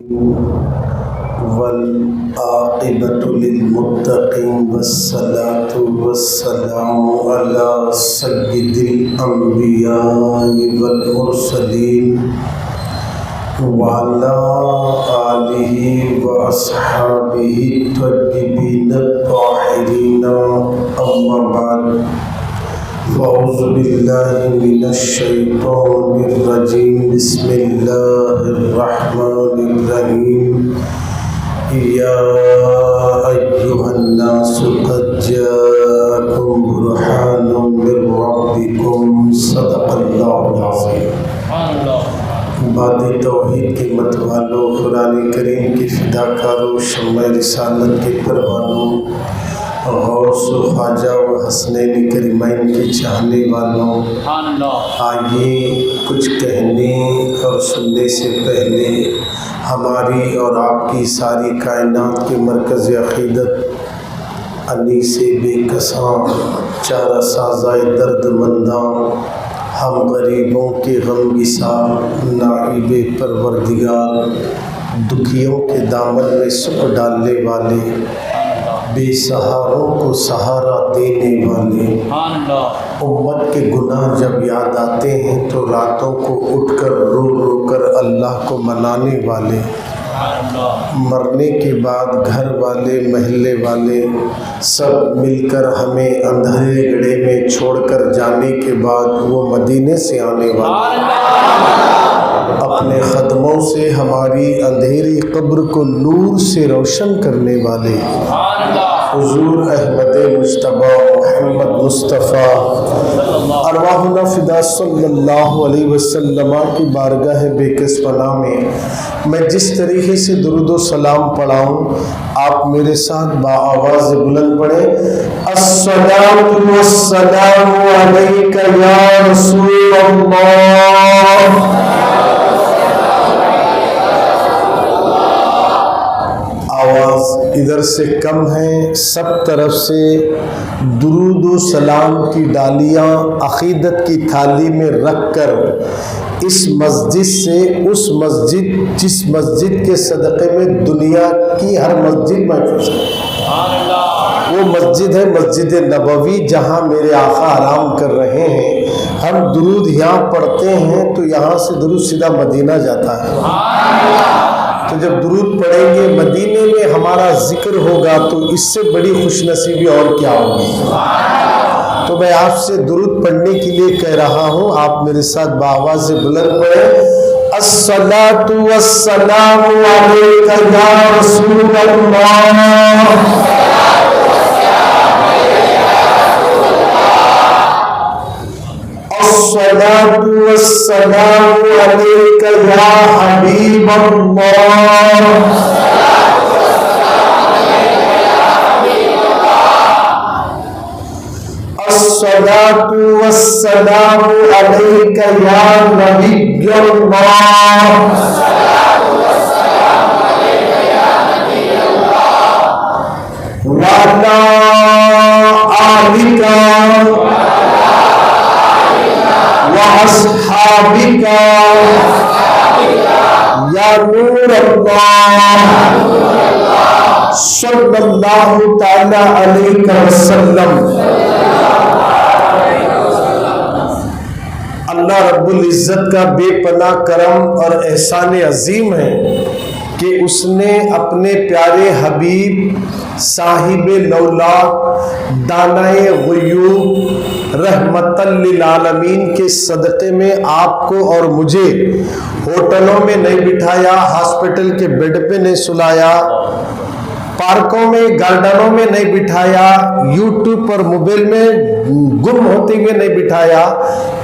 वल आक़िबतु लिल्मुत्तक़ीन वस्सलातु वस्सलामु अला सय्यिदिल अंबियाइ वल मुरसलीन व अला आलिहि व अस्हाबिहि त्वय्यिबीन त्वाहिरीन अम्मा बाद अऊज़ु बिल्लाहि मिनश शैतानिर रजीम बिस्मिल्लाहिर रहमानिर रहीम या अय्युहन नासु क़द जाअकुम बुरहानुम मिर रब्बिकुम सदक़ल्लाहुल अज़ीम। बादी तौहीद के मतवालों, कुरान करीम के फ़िदाकारों, शम्मा रिसालत के परवानों, गौस ख्वाजा व हसनैन करीमैन के चाहने वालों, आइए कुछ कहने और सुनने से पहले हमारी और आपकी सारी कायनात के मरकज़ अक़ीदत अनीस बेकसां चारा साज़ाए दर्दमंदां हम गरीबों के गम गिसा नाइब परवरदिगार दुखियों के दामन में सुख डालने वाले बेसहारों को सहारा देने वाले उम्मत के गुनाह जब याद आते हैं तो रातों को उठकर रो रो कर अल्लाह को मनाने वाले, मरने के बाद घर वाले महल्ले वाले सब मिलकर हमें अंधेरे गड्ढे में छोड़कर जाने के बाद वो मदीने से आने वाले, अपने ख़दमों से हमारी अंधेरी कब्र को नूर से रोशन करने वाले हुज़ूर अहमद मुज्तबा मोहम्मद मुस्तफ़ा अरवाहुना फ़िदा सल्लल्लाहु अलैहि वसल्लम की बारगाह बेकस पनाह में मैं जिस तरीके से दुरूद व सलाम पढ़ाऊँ, आप मेरे साथ बाआवाज़ बुलंद पढ़ें। अस्सलातु वस्सलामु अलैका या रसूलल्लाह। आवाज़ इधर से कम है, सब तरफ से दुरूद व सलाम की डालियाँ अक़ीदत की थाली में रख कर इस मस्जिद से उस मस्जिद जिस मस्जिद के सदक़े में दुनिया की हर मस्जिद महफूज है, वो मस्जिद है मस्जिद नबवी, जहाँ मेरे आका आराम कर रहे हैं। हम दुरूद यहाँ पढ़ते हैं तो यहाँ से दुरूद सीधा मदीना जाता है, तो जब दुरूद पढ़ेंगे मदीने में हमारा जिक्र होगा तो इससे बड़ी खुशनसीबी और क्या होगी। तो मैं आपसे दुरूद पढ़ने के लिए कह रहा हूँ, आप मेरे साथ बाआवाज़ से बुलंद पढ़ें। अस्सलातु वस्सलामु अलैका या रसूलल्लाह। अस्सलातु वस्सलामु अलैका या हबीबल्लाह। अस्सलातु वस्सलामु अलैका या नबियल्लाह। व अला आलिका व अस्हाबिका या नूर अल्लाह सल्लल्लाहु तआला अलैहि वसल्लम। अल्लाह रब्बुल इज़्ज़त का बेपनाह करम और एहसान अजीम है कि उसने अपने प्यारे हबीब साहिब लौलाक दानाए ग़ुयूब रहमतल लिल आलमीन के सदक़े में आपको और मुझे होटलों में नहीं बिठाया, हॉस्पिटल के बेड पे नहीं सुलाया, पार्कों में गार्डनों में नहीं बिठाया, यूट्यूब पर मोबाइल में गुम होते हुए नहीं बिठाया,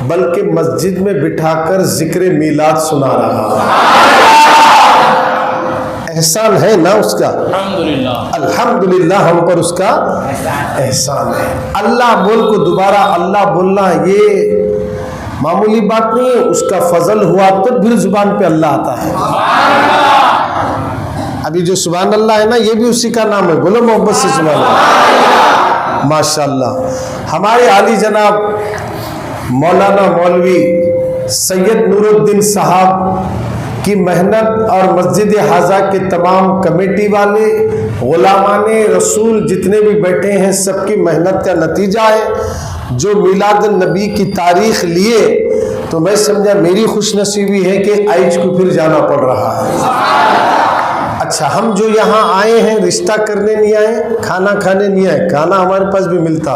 बल्कि मस्जिद में बिठाकर जिक्र मीलाद सुना रहा। एहसान है ना उसका, अल्हम्दुलिल्लाह हम पर उसका एहसान है। अल्लाह बोल को दोबारा अल्लाह बोलना ये मामूली बात नहीं है, उसका फजल हुआ तो फिर जुबान पे अल्लाह आता है। अभी जो सुभान अल्लाह है ना, ये भी उसी का नाम है, बोलो मोहब्बत से सुभान अल्लाह। माशाअल्लाह हमारे आली जनाब मौलाना मौलवी सैयद नूरुद्दीन साहब की मेहनत और मस्जिद हाजा के तमाम कमेटी वाले, गुलामाने रसूल जितने भी बैठे हैं, सबकी मेहनत का नतीजा है। जो मिलाद नबी की तारीख लिए तो मैं समझा मेरी खुशनसीबी है कि आज को फिर जाना पड़ रहा है। अच्छा, हम जो यहाँ आए हैं रिश्ता करने नहीं आए, खाना खाने नहीं आए, खाना हमारे पास भी मिलता,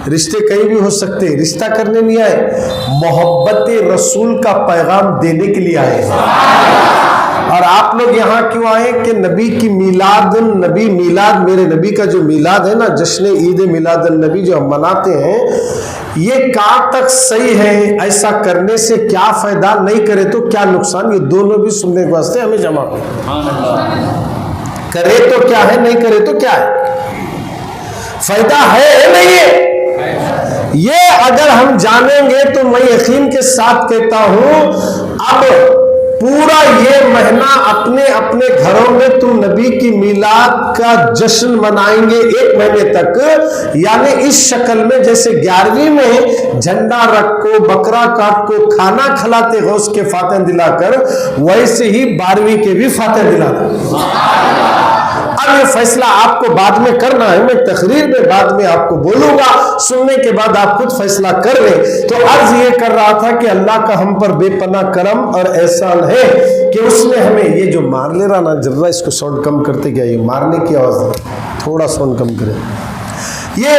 रिश्ते कहीं भी हो सकते, रिश्ता करने नहीं आए, मोहब्बत रसूल का पैगाम देने के लिए आए हैं। और आप लोग यहाँ क्यों आए कि नबी की मिलाद नबी, मिलाद मेरे नबी का जो मिलाद है ना, जश्न ईद मिलाद नबी जो हम मनाते हैं, ये कहाँ तक सही है, ऐसा करने से क्या फायदा, नहीं करे तो क्या नुकसान, ये दोनों भी सुनने के वास्ते हमें जमा करे तो क्या है, नहीं करे तो क्या है, फायदा है नहीं है, ये अगर हम जानेंगे तो मैं यकीन के साथ कहता हूं अब पूरा ये महीना अपने अपने घरों में तुम नबी की मिलाद का जश्न मनाएंगे 1 महीने तक। यानी इस शक्ल में जैसे 11वीं में झंडा रखो, बकरा काट को, खाना खिलाते हो उसके फातिहा दिलाकर, वैसे ही 12वीं के भी फातिहा दिलाना। अब ये फैसला आपको बाद में करना है, मैं तकरीर में बाद में आपको बोलूंगा, सुनने के बाद आप खुद फैसला कर लें। तो अर्ज ये कर रहा था कि अल्लाह का हम पर बेपना करम और एहसान है कि उसने हमें ये जो मार ले रहा ना, जरा इसको साउंड कम करते क्या, ये मारने की आवाज थोड़ा साउंड कम करें। ये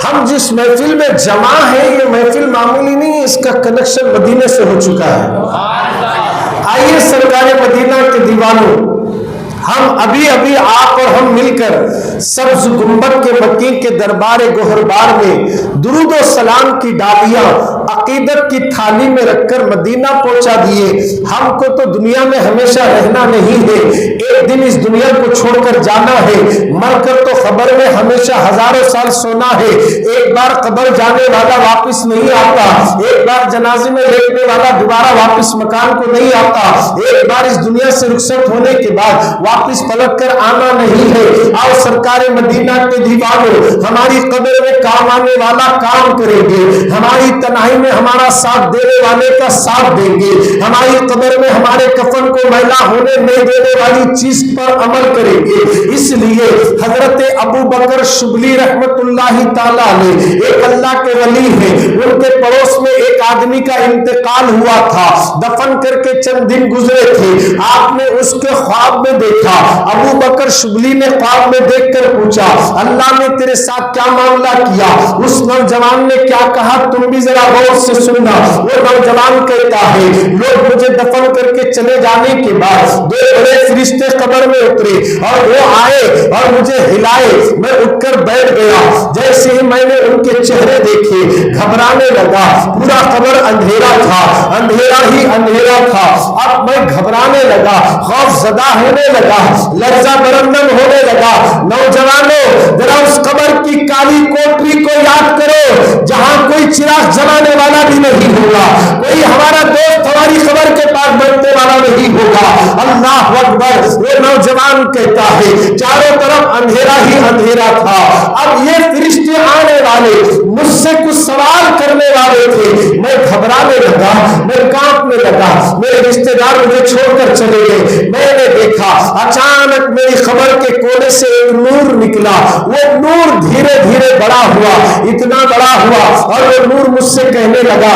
हम जिस महफिल में जमा है, ये महफिल मामूली नहीं है, इसका कनेक्शन मदीने से हो चुका है। आइए सरकार मदीना के दीवानों, हम अभी अभी आप और हम मिलकर सब्ज गुंबद के मक्की के दरबार गोहरबार में दुरूद और सलाम की डालियां अकीदत की थाली में रखकर मदीना पहुंचा दिए। हमको तो दुनिया में हमेशा रहना नहीं है, एक दिन इस दुनिया को छोड़कर जाना है, मरकर तो खबर में हमेशा हजारों साल सोना है। एक बार कब्र जाने वाला वापस नहीं आता, एक बार जनाजे में लेटने वाला दोबारा वापस मकान को नहीं आता, एक बार इस दुनिया से रुखसत होने के बाद वापिस पलट कर आना नहीं है। और सरकार मदीना के दीवानों, हमारी कब्र में काम आने वाला काम करेंगे, हमारी तन्हाई में हमारा साथ देने वाले का साथ देंगे, हमारी कब्र में हमारे कफन को मैला होने नहीं देने वाली चीज पर अमल करेंगे। इसलिए हजरत अबू बकर शुबली रहमतुल्लाहि ताला अलैह एक अल्लाह के वली हैं, उनके पड़ोस में एक आदमी का इंतकाल हुआ था, दफन करके चंद दिन गुजरे थे, आपने उसके ख्वाब में देखा। अबू बकर शुबली ने ख्वाब में देखकर पूछा, अल्लाह ने तेरे साथ क्या मामला किया? उस नौजवान ने क्या कहा, तुम भी जरा गौर से सुनना। वो नौजवान कहता है, लोग मुझे दफन करके चले जाने के बाद 2 बड़े फरिश्ते कब्र में उतरे और वो आए और मुझे हिलाए, मैं उठकर बैठ गया। जैसे ही मैंने उनके चेहरे देखे घबराने लगा, पूरा कब्र अंधेरा था, अंधेरा ही अंधेरा था। अब मैं घबराने लगा, खौफजदा होने लगा, लर्जा बरंदम होने लगा। नौजवानों, जरा उस कब्र की काली कोठरी को याद करो जहां कोई चिराग जलाने वाला भी नहीं होगा, कोई हमारा दोस्त हमारी कब्र के पास बैठने वाला नहीं होगा। अल्लाह अकबर। वो नौजवान कहता है, चारों तरफ अंधेरा ही अंधेरा था। अब ये फरिश्ते आने वाले मुझसे कुछ सवाल करने वाले थे, मैं घबराने लगा, मैं कांपने लगा, मेरे रिश्तेदार मुझे छोड़कर चले गए। मैंने देखा अचानक मेरी खबर के कोने से एक नूर निकला, वो नूर धीरे धीरे बड़ा हुआ, इतना बड़ा हुआ और वो नूर मुझसे कहने लगा,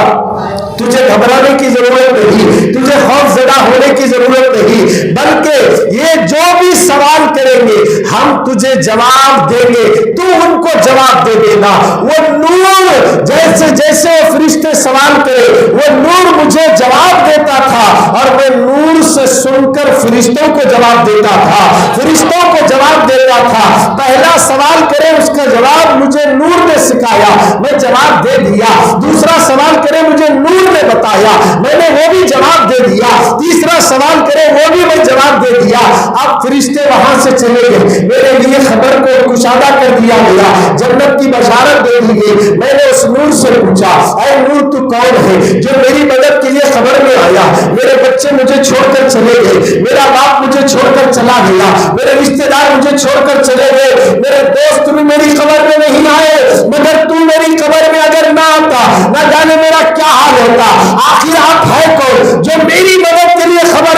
तुझे घबराने की जरूरत नहीं, तुझे खौफजदा होने की जरूरत नहीं, बल्कि ये जो भी सवाल करेंगे हम तुझे जवाब देंगे, तू उनको जवाब दे देना। वो नूर जैसे जैसे फरिश्ते सवाल करे, वो नूर मुझे जवाब देता था और मैं नूर से सुनकर फरिश्तों को जवाब देता था, फरिश्तों को जवाब देता था। पहला सवाल करे उसका जवाब मुझे नूर ने सिखाया, मैं जवाब दे दिया। दूसरा सवाल करे मुझे नूर ने बताया, मैंने वो भी जवाब दे दिया। तीसरा सवाल करे वो भी मैं जवाब दे दिया। अब फरिश्ते वहां से चले गए, मेरे लिए खबर को कुशादा कर दिया गया, जन्नत की बशारत दे दी गई। मैंने उस नूर से पूछा, ऐ नूर तू कौन है जो मेरी मदद के लिए खबर में आया? मेरे बच्चे मुझे छोड़कर चले गए, मेरा बाप मुझे छोड़कर चला गया, मेरे रिश्तेदार मुझे छोड़कर चले गए, मेरे दोस्त भी मेरी खबर में नहीं आए, मगर तू मेरी खबर में अगर ना आता, ना जाने मेरा क्या हाल होता। आखिर आप है कौन जो मेरी मदद के लिए खबर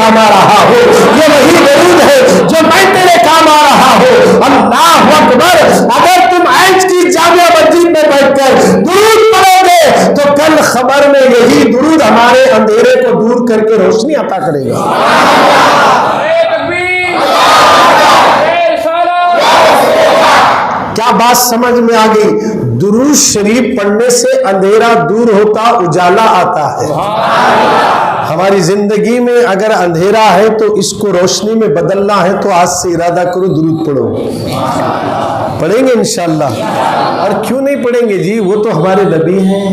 काम आ रहा हो, ये वही दरूद है जो मैं तेरे काम आ रहा हो। अल्लाह अकबर। अगर तुम आज की जामिया मस्जिद में बैठकर दुरूद पढ़ोगे तो कल खबर में यही दुरूद हमारे अंधेरे को दूर करके रोशनी अता करेगा। क्या बात समझ में आ गई? दुरूद शरीफ पढ़ने से अंधेरा दूर होता, उजाला आता है। हमारी जिंदगी में अगर अंधेरा है तो इसको रोशनी में बदलना है तो आज से इरादा करो, दुरूद पढ़ो। पढ़ेंगे इंशाअल्लाह। और क्यों नहीं पढ़ेंगे जी, वो तो हमारे नबी हैं।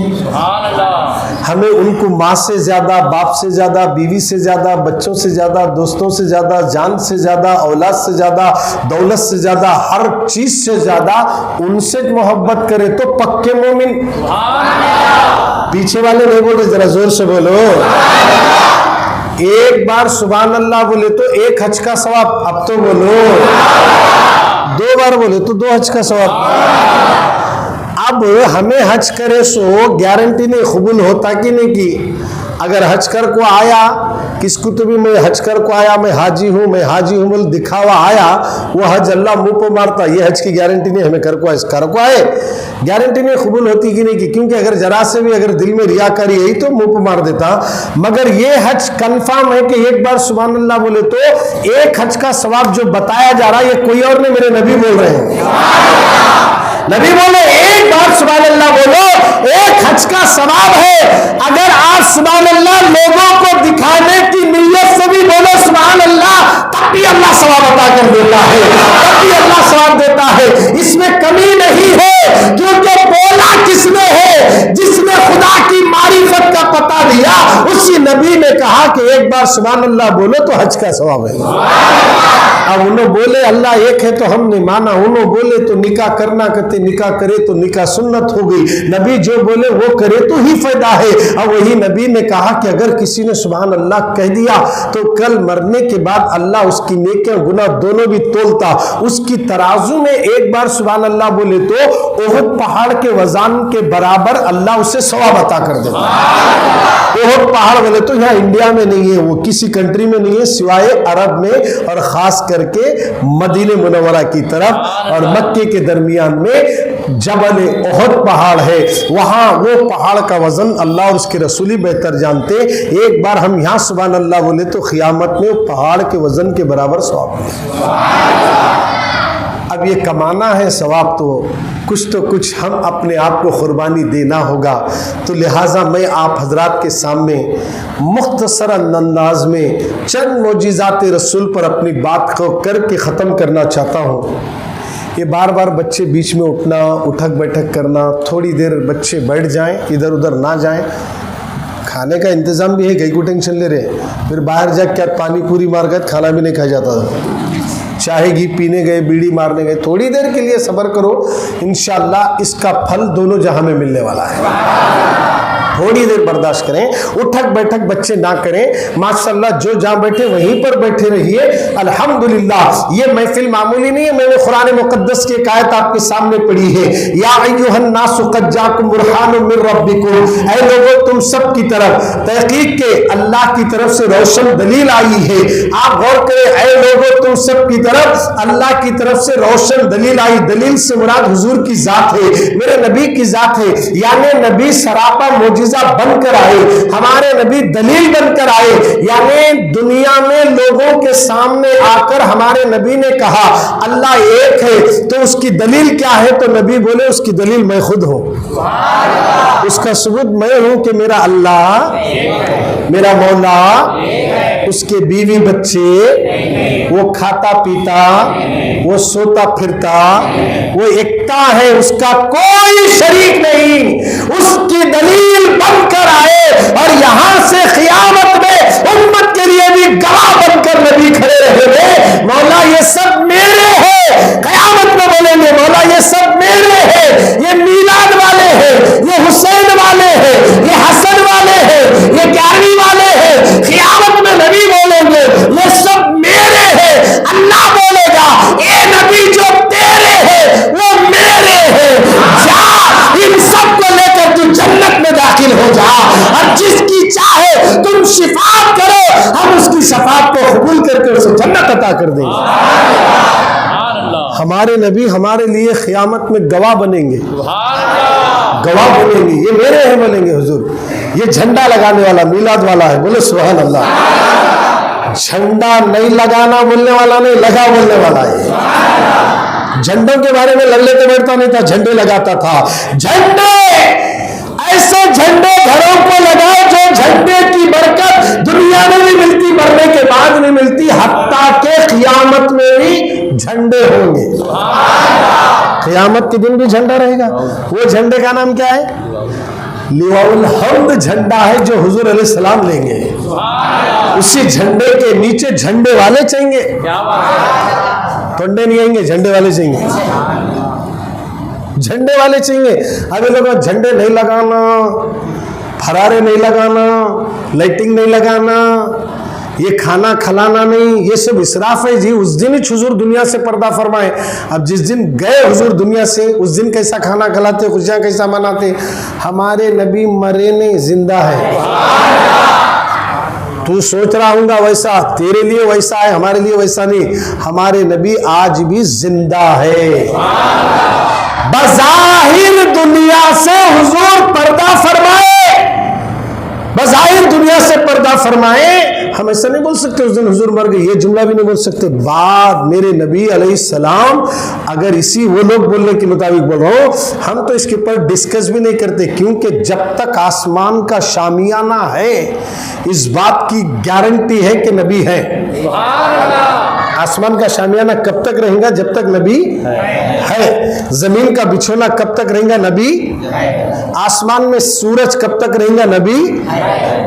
हमें उनको माँ से ज्यादा, बाप से ज्यादा, बीवी से ज्यादा, बच्चों से ज्यादा, दोस्तों से ज्यादा, जान से ज्यादा, औलाद से ज्यादा, दौलत से ज्यादा, हर चीज से ज्यादा उनसे मोहब्बत करे तो पक्के मोमिन। पीछे वाले नहीं बोले, जरा जोर से बोलो। एक बार सुभान अल्लाह बोले तो एक हज का सवाब। अब तो बोलो। दो बार बोले तो 2 हज का सवाब। अब हमें हज करे सो गारंटी नहीं कबूल होता कि नहीं की। अगर हज कर को आया, किसको तो भी मैं हज कर को आया, मैं हाजी हूँ बोल दिखावा आया, वो हज अल्लाह मुंह पे मारता। ये हज की गारंटी नहीं हमें कर को आए, गारंटी नहीं कबूल होती कि नहीं की। क्योंकि अगर जरा से भी अगर दिल में रियाकारी यही तो मुंह पे मार देता। मगर ये हज कंफर्म है कि एक बार सुभान अल्लाह बोले तो एक हज का सवाब जो बताया जा रहा है, ये कोई और नहीं, मेरे नबी बोल रहे हैं। नबी बोले एक बार सुभान अल्लाह बोलो, एक हज का सवाब है। अगर आज सुभान अल्लाह लोगों को दिखाने की नीयत से भी बोलो सुभान अल्लाह, तब भी अल्लाह सवाब अता कर देता है, तब भी अल्लाह सवाब देता है। इसमें कमी नहीं है, क्योंकि बोला किसने है? जिसने खुदा की मारिफत का पता दिया, उसी नबी ने कहा कि एक बार सुभान अल्लाह बोलो तो हज का सवाब है। अब उन्होंने बोले अल्लाह एक है तो हमने माना, उन्होंने बोले तो निकाह करना, कहते निकाह करे तो निकाह सुन्नत हो गई। नबी जो बोले वो करे तो ही फायदा है। अब वही नबी ने कहा कि अगर किसी ने सुभान अल्लाह कह दिया तो कल मरने के बाद अल्लाह उसकी नेकियां गुनाह दोनों भी तोलता। उसकी तराजू में एक बार सुभान अल्लाह बोले तो ओहद पहाड़ के वजन के बराबर अल्लाह उसे सवाब अता कर देता। ओहद पहाड़ बोले तो यहाँ इंडिया में नहीं है, वो किसी कंट्री में नहीं है सिवाय अरब में, और खास करके मदीने मुनव्वरा की तरफ और मक्के के दरमियान में जबल ओहद पहाड़ है। वहां वो पहाड़ का वजन अल्लाह और उसके रसूली बेहतर जानते। एक बार हम यहाँ सुभान अल्लाह बोले तो क़यामत में पहाड़ के वजन के बराबर सवाब। अब ये कमाना है सवाब तो कुछ हम अपने आप को कुर्बानी देना होगा। तो लिहाजा मैं आप हजरात के सामने मुख्तसर अंदाज में चंद मोजिज़ात रसूल पर अपनी बात को करके ख़त्म करना चाहता हूँ। ये बार बार बच्चे बीच में उठना, उठक बैठक करना, थोड़ी देर बच्चे बैठ जाएं, इधर उधर ना जाएं। खाने का इंतज़ाम भी है, कहीं को टेंशन ले रहे हैं, फिर बाहर जा क्या पानी पूरी मार गए, खाना भी नहीं खाया जाता था। चाहे घी पीने गए, बीड़ी मारने गए, थोड़ी देर के लिए सब्र करो, इंशाअल्लाह इसका फल दोनों जहां में मिलने वाला है। थोड़ी देर बर्दाश्त करें, उठक बैठक बच्चे ना करें। माशाअल्लाह जो जहां बैठे वहीं पर बैठे रहिए। अल्हम्दुलिल्लाह ये महफिल मामूली नहीं है। मैंने कुरान मुकद्दस की एक आयत आपके सामने पढ़ी है, या अय्युहन नासु क़द जाकुम बुरहानुम मिर रब्बिकुम, ऐ लोगों तुम सब की तरफ तहकीक के अल्लाह की तरफ से रोशन दलील आई है। आप गौर करें, ऐ लोगों तुम सब की तरफ अल्लाह की तरफ से रोशन दलील आई। दलील से मुराद हुजूर की जात है, मेरे नबी की जात है। यानी नबी सरापा मोजिज़ा बनकर आए, हमारे नबी दलील बनकर आए। यानी दुनिया में लोगों के सामने आकर हमारे नबी ने कहा अल्लाह एक है, तो उसकी दलील क्या है? तो नबी बोले उसकी दलील मैं खुद हूं, उसका सबूत मैं हूं कि मेरा अल्लाह, मेरा मौला, उसके बीवी बच्चे, वो खाता पीता, वो सोता फिरता, वो एकता है, उसका कोई शरीक नहीं। उसकी दलील बनकर आए और यहां से क़यामत में उम्मत के लिए भी गवाह बनकर नबी खड़े रहेंगे। मौला ये सब मेरे हैं। क़यामत में बोलेंगे मौला ये सब मेरे हैं, ये मीलाद वाले हैं, ये हुसैन वाले हैं, ये हसन वाले हैं, ये 11वीं वाले हैं। क़यामत में नबी बोलेंगे ये सब मेरे हैं। अल्लाह बोलेगा ए नबी जो तेरे हैं वो मेरे हैं, जा इन सब को लेकर तू जन्नत में दाखिल हो जा, और जिसकी चाहे तुम शिफात करो, हम उसकी शफात अता कर देंगे। हमारे नबी हमारे लिए क़यामत में गवाह बनेंगे, गवाह बोलेंगे, ये मेरे हैं बोलेंगे हुजूर, ये झंडा लगाने वाला मीलाद वाला है, बोले सुभान अल्लाह। झंडा नहीं लगाना बोलने वाला नहीं, लगा बोलने वाला है। झंडों के बारे में लग लेते बैठता नहीं था, झंडे लगाता था। झंडे, ऐसे झंडे घरों को लगाओ जो झंडे की बरकत दुनिया में भी मिलती, मरने के बाद भी मिलती, हत्ता के क़यामत में भी झंडे होंगे। क़यामत के दिन भी झंडा रहेगा। वो झंडे का नाम क्या है? लिवाउल हम्द झंडा है, जो हुजूर अलैहिस्सलाम लेंगे। उसी झंडे के नीचे झंडे वाले चाहिए, टंडे नहीं आएंगे, झंडे वाले चाहिए, झंडे वाले चाहिए। अभी लोग झंडे नहीं लगाना, फरारे नहीं लगाना, लाइटिंग नहीं लगाना, ये खाना खिलाना नहीं, ये सब इसराफ है जी। उस दिन ही हुजूर दुनिया से पर्दा फरमाए। अब जिस दिन गए हुजूर दुनिया से, उस दिन कैसा खाना खिलाते, खुशियां कैसा मनाते। हमारे नबी मरे नहीं, जिंदा है। तू सोच रहा हूंगा वैसा, तेरे लिए वैसा है, हमारे लिए वैसा नहीं। हमारे नबी आज भी जिंदा है। बज़ाहिर दुनिया से हुजूर पर्दा फरमाए, बज़ाहिर दुनिया से पर्दा फरमाए। हम ऐसा नहीं बोल सकते उस दिन हुजूर मर गए, ये जुमला भी नहीं बोल सकते। बाद मेरे नबी अलैहिस्सलाम, अगर इसी वो लोग बोलने के मुताबिक बोल रहा हूं, हम तो इसके ऊपर डिस्कस भी नहीं करते, क्योंकि जब तक आसमान का शामियाना है, इस बात की गारंटी है कि नबी है। आसमान का शामियाना कब तक रहेगा? जब तक नबी है। जमीन का बिछोना कब तक रहेगा? नबी। आसमान में सूरज कब तक रहेगा? नबी।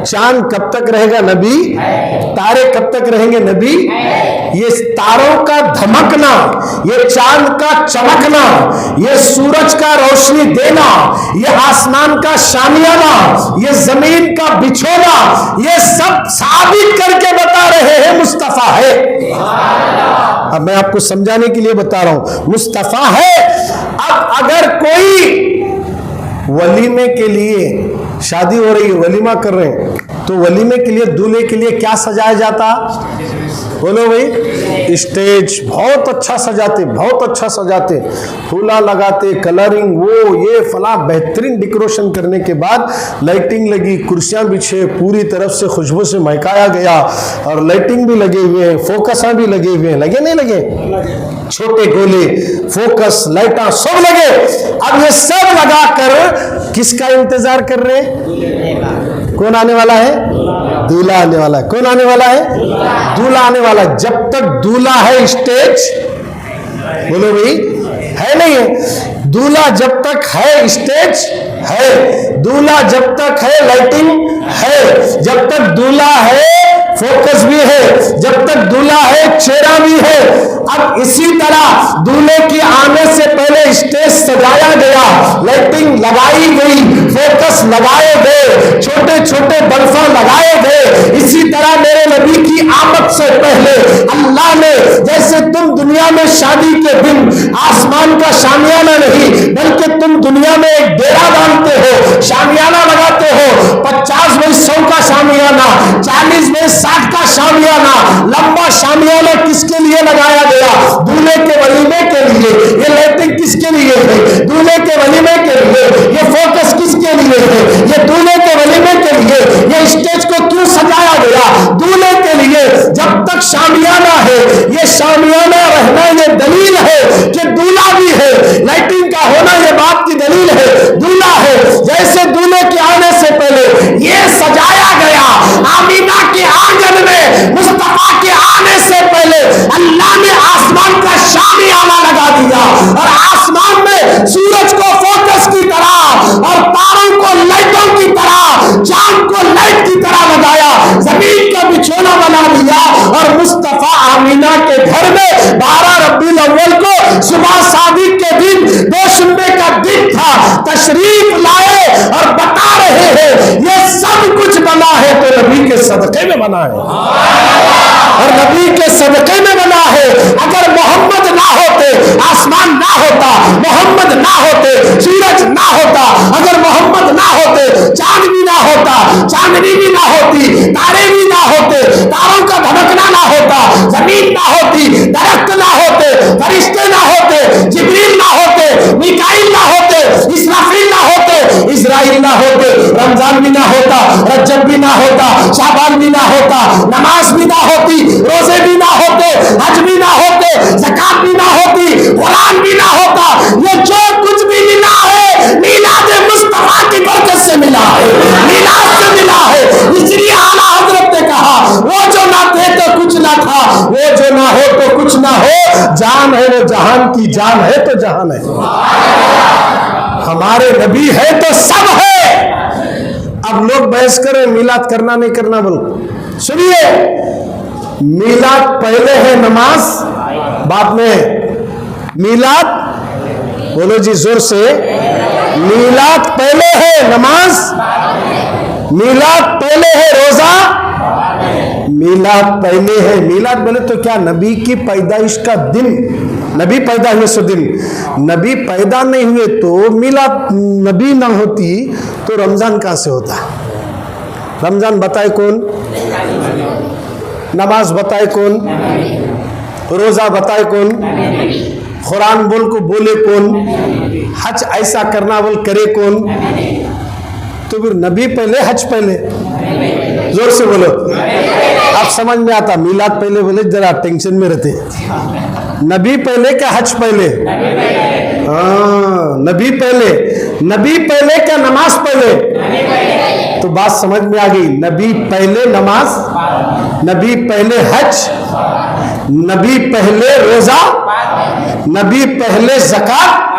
चांद कब तक रहेगा? नबी। तारे कब तक रहेंगे? नबी। ये तारों का धमकना, ये चांद का चमकना, ये सूरज का रोशनी देना, ये आसमान का शामियाना, ये जमीन का बिछोना, ये सब साबित करके बता रहे हैं मुस्तफा है। अब मैं आपको समझाने के लिए बता रहा हूं, मुस्तफा है। अब अगर कोई वलीमे के लिए, शादी हो रही है, वलीमा कर रहे हैं, तो वलीमे के लिए दूल्हे के लिए क्या सजाया जाता? बोलो भाई, स्टेज बहुत अच्छा सजाते, बहुत अच्छा सजाते, फूला लगाते, कलरिंग, वो ये फला, बेहतरीन डेकोरेशन करने के बाद लाइटिंग लगी, कुर्सियां बिछे, पूरी तरफ से खुशबू से महकाया गया, और लाइटिंग भी लगे हुए हैं, फोकसा भी लगे हुए हैं, लगे नहीं लगे? छोटे गोले, फोकस, लाइटा सब लगे। अब ये सब लगाकर किसका इंतजार कर रहे हैं? कौन आने वाला है? दूल्हा आने वाला है। कौन आने वाला है? दूल्हा आने वाला है। जब तक दूल्हा है, स्टेज, बोलो भाई, है नहीं है? दूल्हा जब तक है, स्टेज है। दूल्हा जब तक है, लाइटिंग है। जब तक दूल्हा है, फोकस भी है। जब तक दूल्हा है, चेहरा भी है। अब इसी तरह दूल्हे के आने से पहले स्टेज सजाया गया, लाइटिंग लगाई गई, फोकस लगाए गए, छोटे छोटे बल्फा लगाए गए। इसी तरह मेरे नबी की आमद से पहले अल्लाह ने, जैसे तुम दुनिया में शादी के दिन आसमान का शामियाना नहीं, बल्कि तुम दुनिया में एक डेरा बांधते हो, शामियाना लगाते हो, 50 बाई 100 का शामियाना, 40 बाई 60 का शामियाना, लंबा शामियाना किसके लिए लगाया गया? दूल्हे के वलीमे के लिए। ये लाइटिंग किसके लिए है? दूल्हे के वलीमे के लिए। ये फोकस किसके लिए है? ये दूल्हे के वलीमे के लिए। ये स्टेज को क्यों सजाया गया? दूल्हे के लिए। जब तक शामियाना है, ये शामियाना रहना ये दलील है कि दूल्हा भी है। लाइटिंग का होना ये बात की दलील है, दूल्हा है। जैसे दूल्हे के आने से पहले ये सजाया गया, आमीना के आंगन में मुस्तफा के आने से पहले अल्लाह ने आसमान का शामियाना लगा दिया, और आसमान में सूरज को फोकस की तरह और तारों को लाइटों की तरह, चांद को लाइट की तरह लगाया, जमीन का बिछोना बना दिया। और मुस्तफा आमीना के घर में 12 रबीउल अव्वल को सुबह शादी के दिन, दोशंबे का दिन था, तशरीफ लाए और बता रहे हैं ये सब कुछ बना है तो नबी के सदके में बना है, और नबी के सदके में बना है। अगर मोहम्मद ना होते, आसमान ना होता, मोहम्मद ना होते, सूरज ना होता, अगर मोहम्मद ना होते, चांद भी ना होता, चांदनी भी ना होती, तारे भी ना होते, तारों का धमकना ना होता, जमीन ना ना होती, दरख्त ना होते, फरिश्ते ना होते, जिब्रील ना होते, मिकाईल ना होते, इसराफील ना होते, इजराइल ना होते, रमजान भी ना होता, रजब भी ना होता, शाबान भी ना होता, नमाज भी ना होती, रोजे भी ना होते, हज भी ना होते, ज़कात भी ना होती, कुरान भी ना होता। ये जो कुछ भी मिला है मीलाद मुस्तफा की बरकत से मिला है, मीलाद से मिला है। इसलिए आला हजरत ने कहा वो जो ना थे तो कुछ ना था, वो जो ना हो तो कुछ ना हो, जान है वो जहान की, जान है तो जहान है। हमारे नबी है तो सब है। अब लोग बहस करें मिलाद करना नहीं करना, बोलो सुनिए, मिलाद पहले है नमाज बाद में। मिलाद बोलो जी जोर से, मिलाद पहले है नमाज, मिलाद पहले है रोजा, मिलाद पहले है। मिलाद बोले तो क्या नबी की पैदाइश का दिन, नबी पैदा हुए सो दिन। नबी पैदा नहीं हुए तो मिलाद नबी ना होती तो रमजान कहां से होता? रमजान बताए कौन? नमाज बताए कौन? रोजा बताए कौन? कुरान बोल को बोले कौन? हज ऐसा करना बोल करे कौन? तो फिर नबी पहले हज पहले? जोर से बोलो, आप समझ में आता। मिलाद पहले बोले जरा टेंशन में रहते, नबी पहले क्या हज पहले? हाँ नबी पहले, नबी पहले क्या नमाज पहले? तो बात समझ में आ गई। नबी पहले नमाज, नबी पहले हज, नबी पहले रोजा, नबी पहले ज़कात।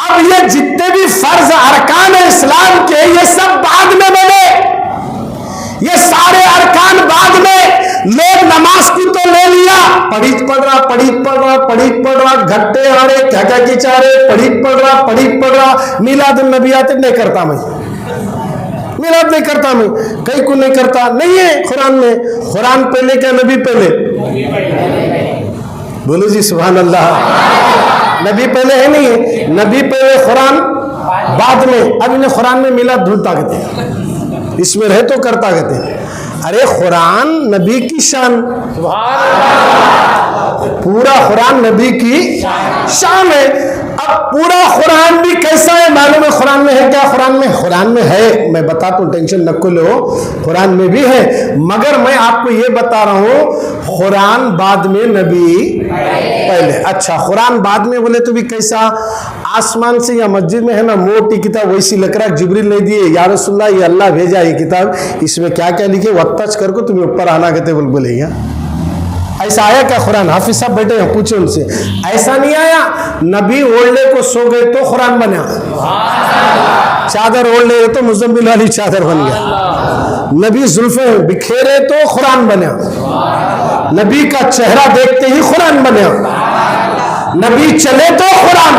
अब ये जितने भी फर्ज अरकान है इस्लाम के, ये सब बाद में बने, ये सारे अरकान बाद में। लोग नमाज की तो ले लिया, पढ़ीत पढ़ रहा, पढ़ीत पढ़ रहा, पढ़ीत पढ़ रहा, घट्टे आ रहे, क्या क्या खिंचा रहे, पढ़ीत पढ़ रहा, पढ़ीत पढ़ रहा। मिलाद नबी आते नहीं करता मैं, मिलाद नहीं करता मैं, कहीं को नहीं करता, नहीं है कुरान में। कुरान पहले क्या नबी पहले? बोलो जी सुभान अल्लाह। नबी पहले है नहीं है, नबी पहले कुरान बाद में। अब इन्हें कुरान में मिलाद ढूंढता कहते हैं, इसमें रहे तो करता कहते हैं। अरे कुरान नबी की शान, पूरा कुरान नबी की शान है। अब पूरा कुरान भी कैसा है मालूम है? कुरान में है क्या? कुरान में है, मैं बताता हूँ, टेंशन न लो, कुरान में भी है। मगर मैं आपको ये बता रहा हूँ कुरान बाद में नबी पहले। अच्छा कुरान बाद में बोले तो भी कैसा? आसमान से या मस्जिद में है ना मोटी किताब वैसी लकड़ा जिब्रील ने दिए, या रसूलुल्लाह ये अल्लाह भेजा ये किताब, इसमें क्या क्या लिखे वत्तच करके तुम्हें ऊपर आना कहते बोलेंगे। ऐसा आया क्या कुरान? हाफिज साहब बैठे हैं, पूछे उनसे, ऐसा नहीं आया। नबी ओढ़ने को सो गए तो कुरान बना, चादर ओढ़ ले तो मुजम्मिल वाली चादर बन गया। नबी जुल्फे बिखेरे तो कुरान बना, नबी का चेहरा देखते ही कुरान बना, नबी चले तो कुरान,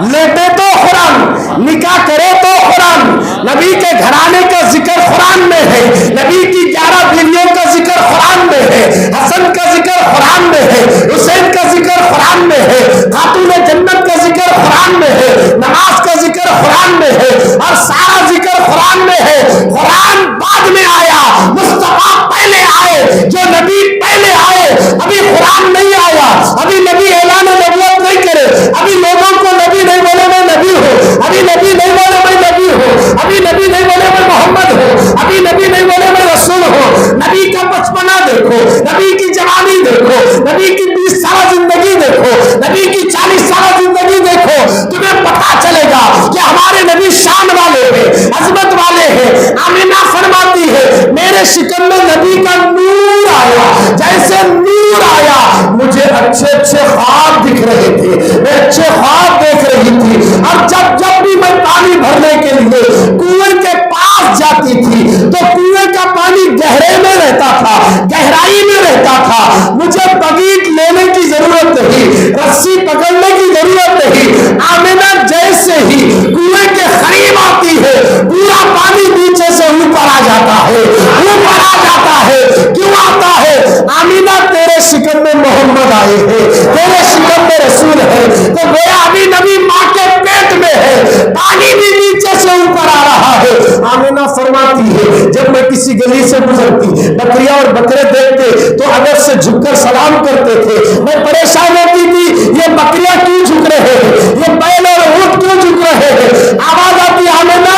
लेटे तो कुरान, निकाह करे तो कुरान, नबी के घराने का जिक्र कुरान में है, नबी की 11 बीवियों का जिक्र कुरान में है, हसन का जिक्र कुरान में है, हुसैन का जिक्र कुरान में है, खातून जन्नत का जिक्र कुरान में है, नमाज का जिक्र कुरान में है, और सारा जिक्र कुरान में है। कुरान बाद में आया, मुस्तफा पहले आए, जो नबी पहले आए। अभी कुरान नहीं आया, अभी नबी ऐलान नबूवत नहीं करे, अभी लोगों को नबी नहीं बोले मैं नबी हूँ, अभी नबी नहीं बोले मैं नबी हूँ, अभी नबी नहीं बोले मैं मोहम्मद हूँ, अभी नबी नहीं बोले मैं रसूल हूँ। नबी का बचपना देखो, नबी की जवानी देखो, नबी की 20 साल जिंदगी देखो, नबी की 40 साल जिंदगी देखो, तुम्हें पता चलेगा कि हमारे नबी शान वाले हैं, अजमत वाले हैं। आमिना फरमाती है मेरे शिकम में नबी का नूर आया, जैसे नूर आया मुझे अच्छे अच्छे ख्वाब दिख रहे थे, मैं अच्छे ख्वाब देख रही थी। और जब जब भी मैं पानी भरने के लिए कुएं के पास जाती थी तो कुएं का पानी गहरे में रहता था, गहराई में रहता था। मुझे बगीट लेने की जरूरत नहीं, रस्सी पकड़ने की जरूरत नहीं। आमिना जैसे ही कुएं के करीब आती है पूरा पानी नीचे से ऊपर आ जाता है, ऊपर आ जाता है। क्यों आता है? आमिना तेरे शिकम में मोहम्मद आए हैं, तेरे शिकम में रसूल है। तो गोया अभी नबी माँ के पेट में है, पानी भी नीचे से ऊपर आ रहा है। आमिना फरमाती है जब मैं किसी गली से गुजरती, बकरियां और बकरे देखते तो अगर से झुककर सलाम करते थे। मैं परेशान होती थी, ये बकरियां क्यों झुक रहे हैं, ये बैल और ऊंट क्यों झुक रहे हैं। आवाज आती, आमिना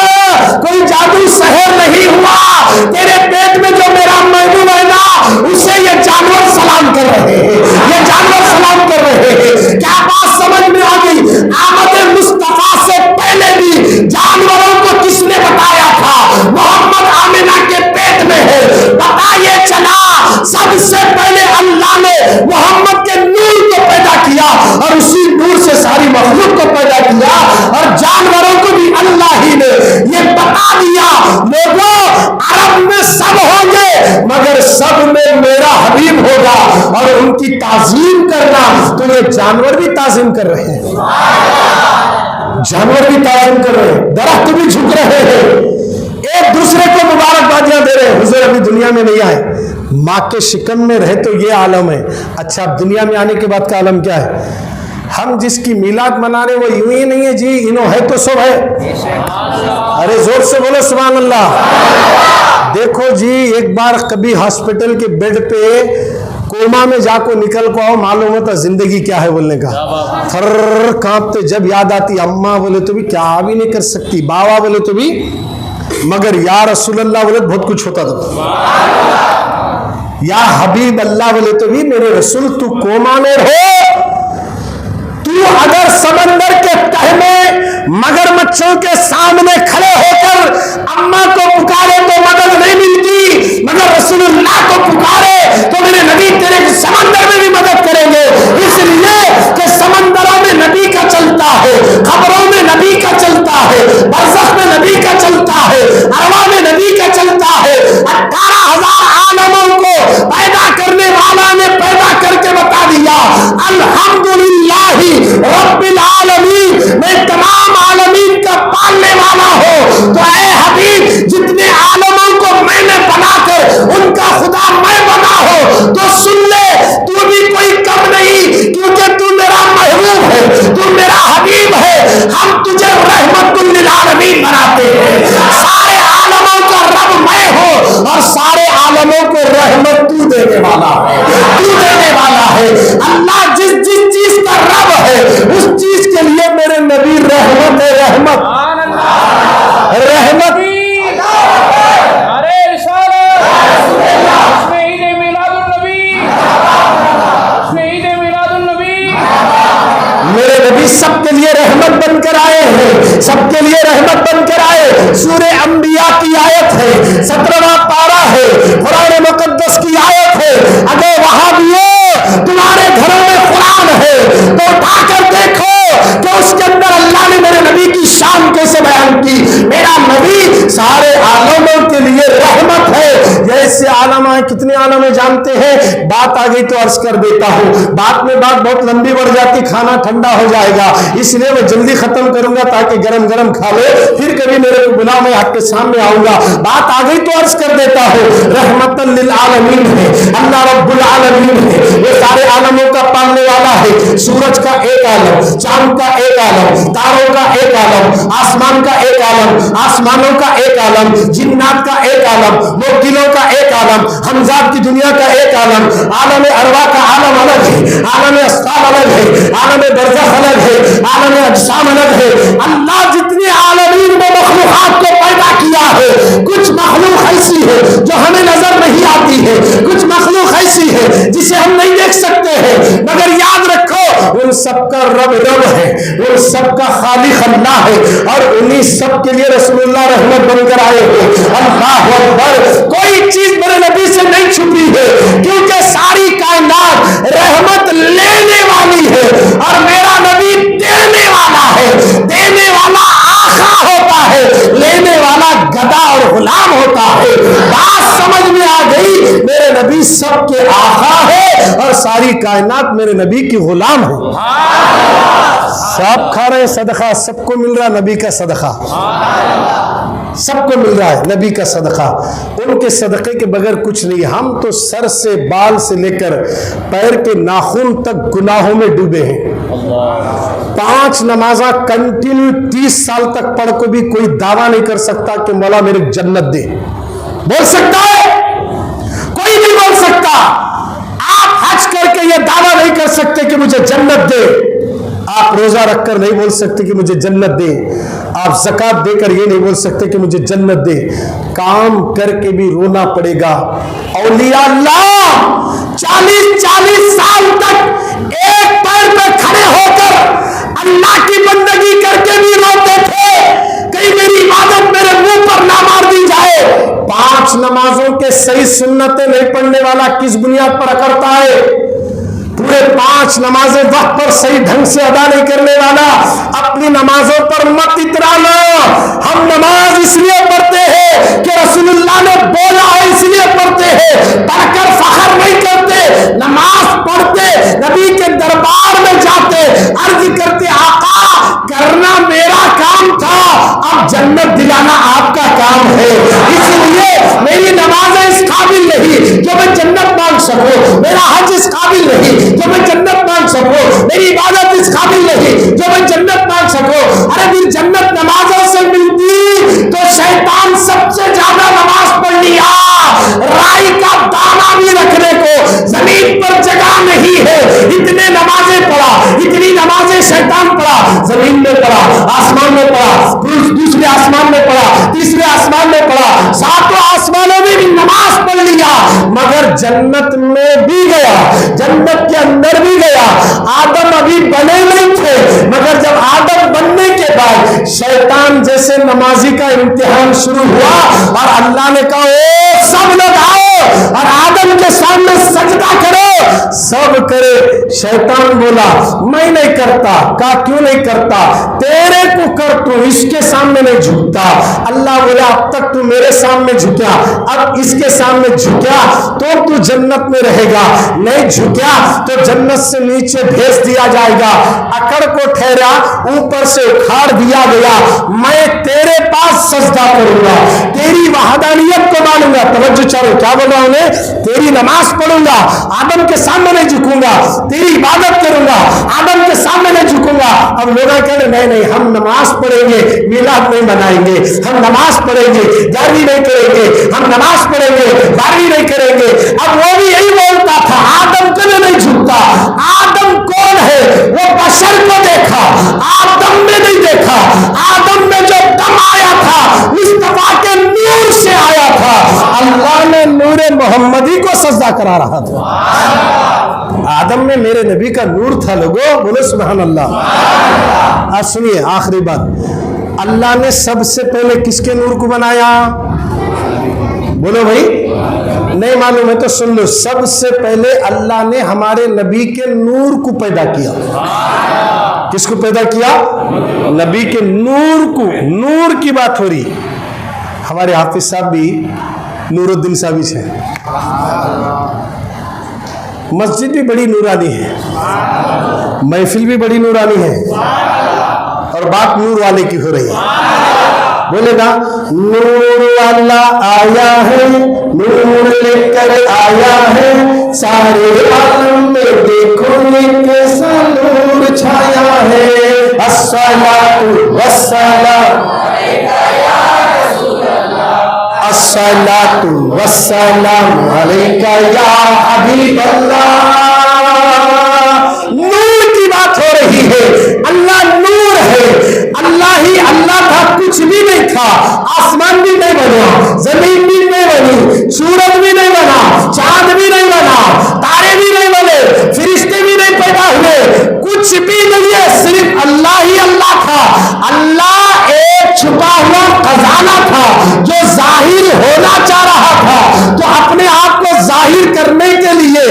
कोई जादू शहर नहीं हुआ, तेरे पेट में जो मेरा महबूब है ना, उसे ये जानवर सलाम कर रहे हैं, ये जानवर सलाम कर रहे हैं। क्या बात समझ में आ गई? आमद मुस्तफा से पहले भी जानवरों को किसने बताया था मोहम्मद आमिना के पेट में है? बताइए चला, सबसे पहले अल्लाह ने मोहम्मद के नूर को पैदा किया और उसी नूर से सारी मखलूक को पैदा किया, और जानवरों को भी अल्लाह ही ने ये बता दिया, लोगों अरब में सब होंगे मगर सब में मेरा हबीब होगा, और उनकी ताजीम करना। तो ये जानवर भी ताजीम कर रहे हैं, जानवर भी ताजीम कर रहे हैं, दरख्त भी झुक रहे हैं, एक दूसरे को मुबारकबादियां दे रहे हैं। हुजूर अभी दुनिया में नहीं आए, माँ के शिकम में रहे तो ये आलम है। अच्छा, अब दुनिया में आने के बाद का आलम क्या है? हम जिसकी मिलाद मना रहे वो यूं ही नहीं है जी, इनो है तो सब है। अरे जोर से बोलो सुभान अल्लाह। देखो जी, एक बार कभी हॉस्पिटल के बेड पे कोमा में जाको निकल को आओ, मालूम होता जिंदगी क्या है बोलने का। थर कांपते, जब याद आती अम्मा बोले तो भी क्या भी नहीं कर सकती, बाबा बोले तो भी, मगर या रसूल अल्लाह बोले बहुत कुछ होता था। या हबीब अल्लाह बोले तो भी मेरे रसूल तू कोमा में हो, तू अगर समंदर के तह में मगरमच्छों के सामने खड़े होकर अम्मा को पुकारे तो मदद नहीं मिलती, मगर रसूलुल्लाह को पुकारे तो मेरे नबी तेरे समंदर में भी मदद करेंगे। इसलिए कि समंदरों में नबी का चलता है, खबरों में नबी का चलता है, बरज़ख में नबी का चलता है, अरवा में नबी का चलता है। 18,000 आलमों को पैदा करने वाला ने पैदा करके बता दिया अल्हम्दुलिल्लाहि रब्बिल आलमीन, मैं तमाम आलमीन का पालने वाला हूं। तो ऐ हबीब, जितने आलमों को मैंने बनाकर उनका खुदा मैं बना हूं, तो सुन ले, तू भी कोई कम नहीं, क्योंकि तू मेरा महबूब है, तू मेरा हबीब है। हम तुझे रहमतुल लिल आलमीन बनाते हैं। सारे आलमों का रब मैं हूं और सारे आलमों को रहमत तू देने वाला है, तू देने वाला है। अल्लाह जिस जिस चीज का रब है उस चीज के लिए मेरे नबी रहमत है, रहमत रहमत। अरे रिसालत, उसमें ईद मिलादुन नबी, उसमें ईद मिलादुन नबी। मेरे नबी सबके लिए रहमत बनकर आए हैं, सबके लिए रहमत बनकर आए। सूरे अंबिया की आयत है, 17वां पारा है, कुरान मुकद्दस की आयत है। अगर वहां भी हो तुम्हारे घरों में कुरान है तो उठाकर देखो कि उसके अंदर अल्लाह ने मेरे नबी की शान कैसे बयान की। मेरा नबी सारे आलमों के लिए रहमत है। जैसे आलम है, कितने आलम है जानते हैं? बात आ गई तो अर्ज कर देता हूं, बात में बात बहुत लंबी बढ़ जाती, खाना ठंडा हो जाएगा, इसलिए मैं जल्दी खत्म करूंगा ताकि गरम गरम खा लो, फिर कभी मेरे को बुलाओ, मैं आपके सामने आऊंगा। बात आ गई तो अर्ज कर देता हूं, रहमतन लिल आलमीन है, अल्लाह रब्बुल आलमीन है, ये सारे आलमों का पालने वाला है। सूरज का एक आलम, चांद का एक आलम, तारों का एक आलम, आसमान का एक आलम, आसमानों का एक आलम, जिन्नात का एक आलम, मुक्तिलों का एक आलम, हमजात की दुनिया का एक आलम, आलम अरवा का आलम अलग है, आलम अस्ताब अलग है, आलम बरज़ख अलग है, आलम अजसाम अलग है। अल्लाह जितने आलमीन में मखलूकात को पैदा किया है, कुछ मखलूक ऐसी है जो हमें नजर नहीं आती है, कुछ मखलूक ऐसी है जिसे हम नहीं देख सकते हैं, मगर याद रखो उन सबका रब रब है, उन सबका खालिक अल्लाह है, और उन्हीं सब के लिए रसूलुल्लाह रहमत बनकर आए हैं। अल्लाह अकबर। कोई चीज मेरे नबी से नहीं छुपी है, क्योंकि सारी कायनात रहमत लेने वाली है और मेरा नबी देने वाला है। देने वाला आका होता है, लेने वाला गधा और गुलाम होता है। बात समझ में आ गई? मेरे नबी सबके आका है और सारी कायनात मेरे नबी की गुलाम है। सब खा रहे हैं सदका, सबको मिल रहा नबी का सदका, सबको मिल रहा है नबी का सदका। उनके सदके के बगैर कुछ नहीं। हम तो सर से बाल से लेकर पैर के नाखून तक गुनाहों में डूबे हैं। 5 नमाजा कंटिन्यू 30 साल तक पढ़ को भी कोई दावा नहीं कर सकता कि मौला मेरे जन्नत दे। बोल सकता है? कोई नहीं बोल सकता। आप हज करके ये दावा नहीं कर सकते कि मुझे जन्नत दे। आप रोजा रखकर नहीं बोल सकते कि मुझे जन्नत दे। आप ज़कात देकर ये नहीं बोल सकते कि मुझे जन्नत दे। काम करके भी रोना पड़ेगा। औलिया अल्लाह 40-40 साल तक एक पैर पे खड़े होकर अल्लाह की बंदगी करके भी रोते थे, कहीं मेरी इबादत मेरे मुंह पर ना मार दी जाए। 5 नमाजों के सही सुन्नतें नहीं पढ़ने वाला किस बुनियाद पर अकड़ता है? पूरे 5 नमाजें वक्त पर सही ढंग से अदा नहीं करने वाला अपनी नमाजों पर मत इतराना। हम नमाज इसलिए पढ़ते हैं कि रसूलुल्लाह ने बोला है, इसलिए पढ़ते हैं, पढ़कर फख्र नहीं करते। नमाज पढ़ते, नबी के दरबार में जाते, अर्ज करते, आका करना मेरा काम था, अब जन्नत दिलाना आपका काम है। इसलिए मेरी नमाजें इस काबिल नहीं जो मैं जन्नत मांग सकूं, मेरा हज इस काबिल नहीं जो मैं जन्नत मांग सकूं, मेरी इबादत इस काबिल नहीं जो मैं जन्नत मांग सकूं। अरे फिर जन्नत नमाजों से मिलती तो शैतान सबसे ज्यादा नमाज पढ़ लिया। राई का दाना भी रखने को जमीन पर जगह नहीं है, इतने नमाजें पढ़ा, इतनी नमाजें शैतान पढ़ा, जमीन में पढ़ा, आसमान में पढ़ा, दूसरे आसमान में पढ़ा, तीसरे आसमान में पढ़ा, 7 आसमानों में भी नमाज पढ़ लिया, मगर जन्नत में भी गया, जन्नत के अंदर भी गया। आदम अभी बने नहीं थे, मगर जब आदम बनने के बाद शैतान जैसे नमाजी का इम्तिहान शुरू हुआ और अल्लाह ने कहा ओ सब लोग आओ और आदम के सामने सजदा करो। सब करे, शैतान बोला मैं नहीं करता। कहा क्यों नहीं करता? तेरे को कर, तू इसके सामने नहीं झुकता। अल्लाह बोला अब तक तू मेरे सामने झुका, अब इसके सामने झुका तो तू जन्नत में रहेगा, नहीं झुका तो जन्नत से नीचे भेज दिया जाएगा। अकड़ को ठहरा, ऊपर से उखाड़ दिया गया। मैं तेरे पास सजदा करूंगा, तेरी वहादानियत को मानूंगा। तवज्जो चाहो, क्या बोल रहा हूं? तेरी नमाज पढ़ूंगा, आदम के सामने नहीं झुकूंगा, तेरी इबादत करूंगा, आदम के सामने नहीं झुकूंगा। अब लोग कह रहे नहीं नहीं हम नमाज पढ़ेंगे, मिलाद नहीं मनाएंगे, हम नमाज पढ़ेंगे, 11वीं नहीं करेंगे, हम नमाज पढ़ेंगे, 12वीं नहीं करेंगे। अब वो भी यही बोलता था आदम कभी नहीं झुकता। आदम कौन है? वो बशर को देखा, आदम में नहीं देखा। आदम में जो दम आया था मुस्तफा के नूर से आया था। अल्लाह ने नूरे मोहम्मदी को सजदा करा रहा था। आदम में मेरे नबी का नूर था। लोगों बोलो सुभान अल्लाह। सुनिए आखिरी बात, अल्लाह ने सबसे पहले किसके नूर को बनाया? बोलो भाई, नहीं मालूम है तो सुन लो। सबसे पहले अल्लाह ने हमारे नबी के नूर को पैदा किया। किसको पैदा किया? नबी के नूर को। नूर की बात हो रही। हमारे हाफिज साहब भी नूरुद्दीन साहब है, मस्जिद भी बड़ी नूरानी है, महफिल भी बड़ी नूरानी है, और बात नूर वाले की हो रही है। बोलेगा नूर वाला आया है, नूर लेकर आया है, सारे आलम में देखो कैसा नूर छाया है। अस्सलातु वस्सलाम अस्सलातु वस्सलाम अलैका या हबीबल्लाह। नूर की बात हो रही है। अल्लाह नूर है, अल्लाह ही अल्लाह था, कुछ भी नहीं था। आसमान भी नहीं बना, जमीन भी नहीं बनी, सूरज भी नहीं बना, चांद भी नहीं बना, तारे भी नहीं बने, फरिश्ते भी नहीं पैदा हुए, कुछ भी नहीं है, सिर्फ अल्लाह ही अल्लाह था। अल्लाह एक छुपा हुआ खजाना था जो जाहिर होना चाह रहा था, तो अपने आप को जाहिर करने के लिए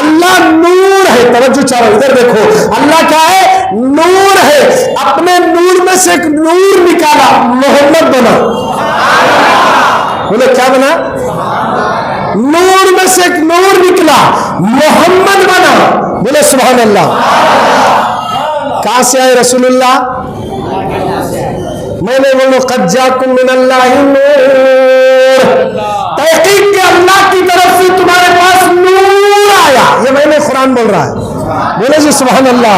अल्लाह नूर है। तवज्जो चाहो, इधर देखो, अल्लाह क्या है? नूर है। अपने नूर में से एक नूर निकाला, मोहम्मद बना। बोले क्या बना? नूर में से एक नूर निकला, मोहम्मद बना। बोले सुभान अल्लाह। कहां से आए रसूलुल्लाह? मैंने बोलो कद जाकुम मिनल्लाहि नूर, तहकीक के अल्लाह की तरफ से तुम्हारे पास नूर आया। ये मैंने कुरान बोल रहा है। बोले जी सुभान अल्लाह।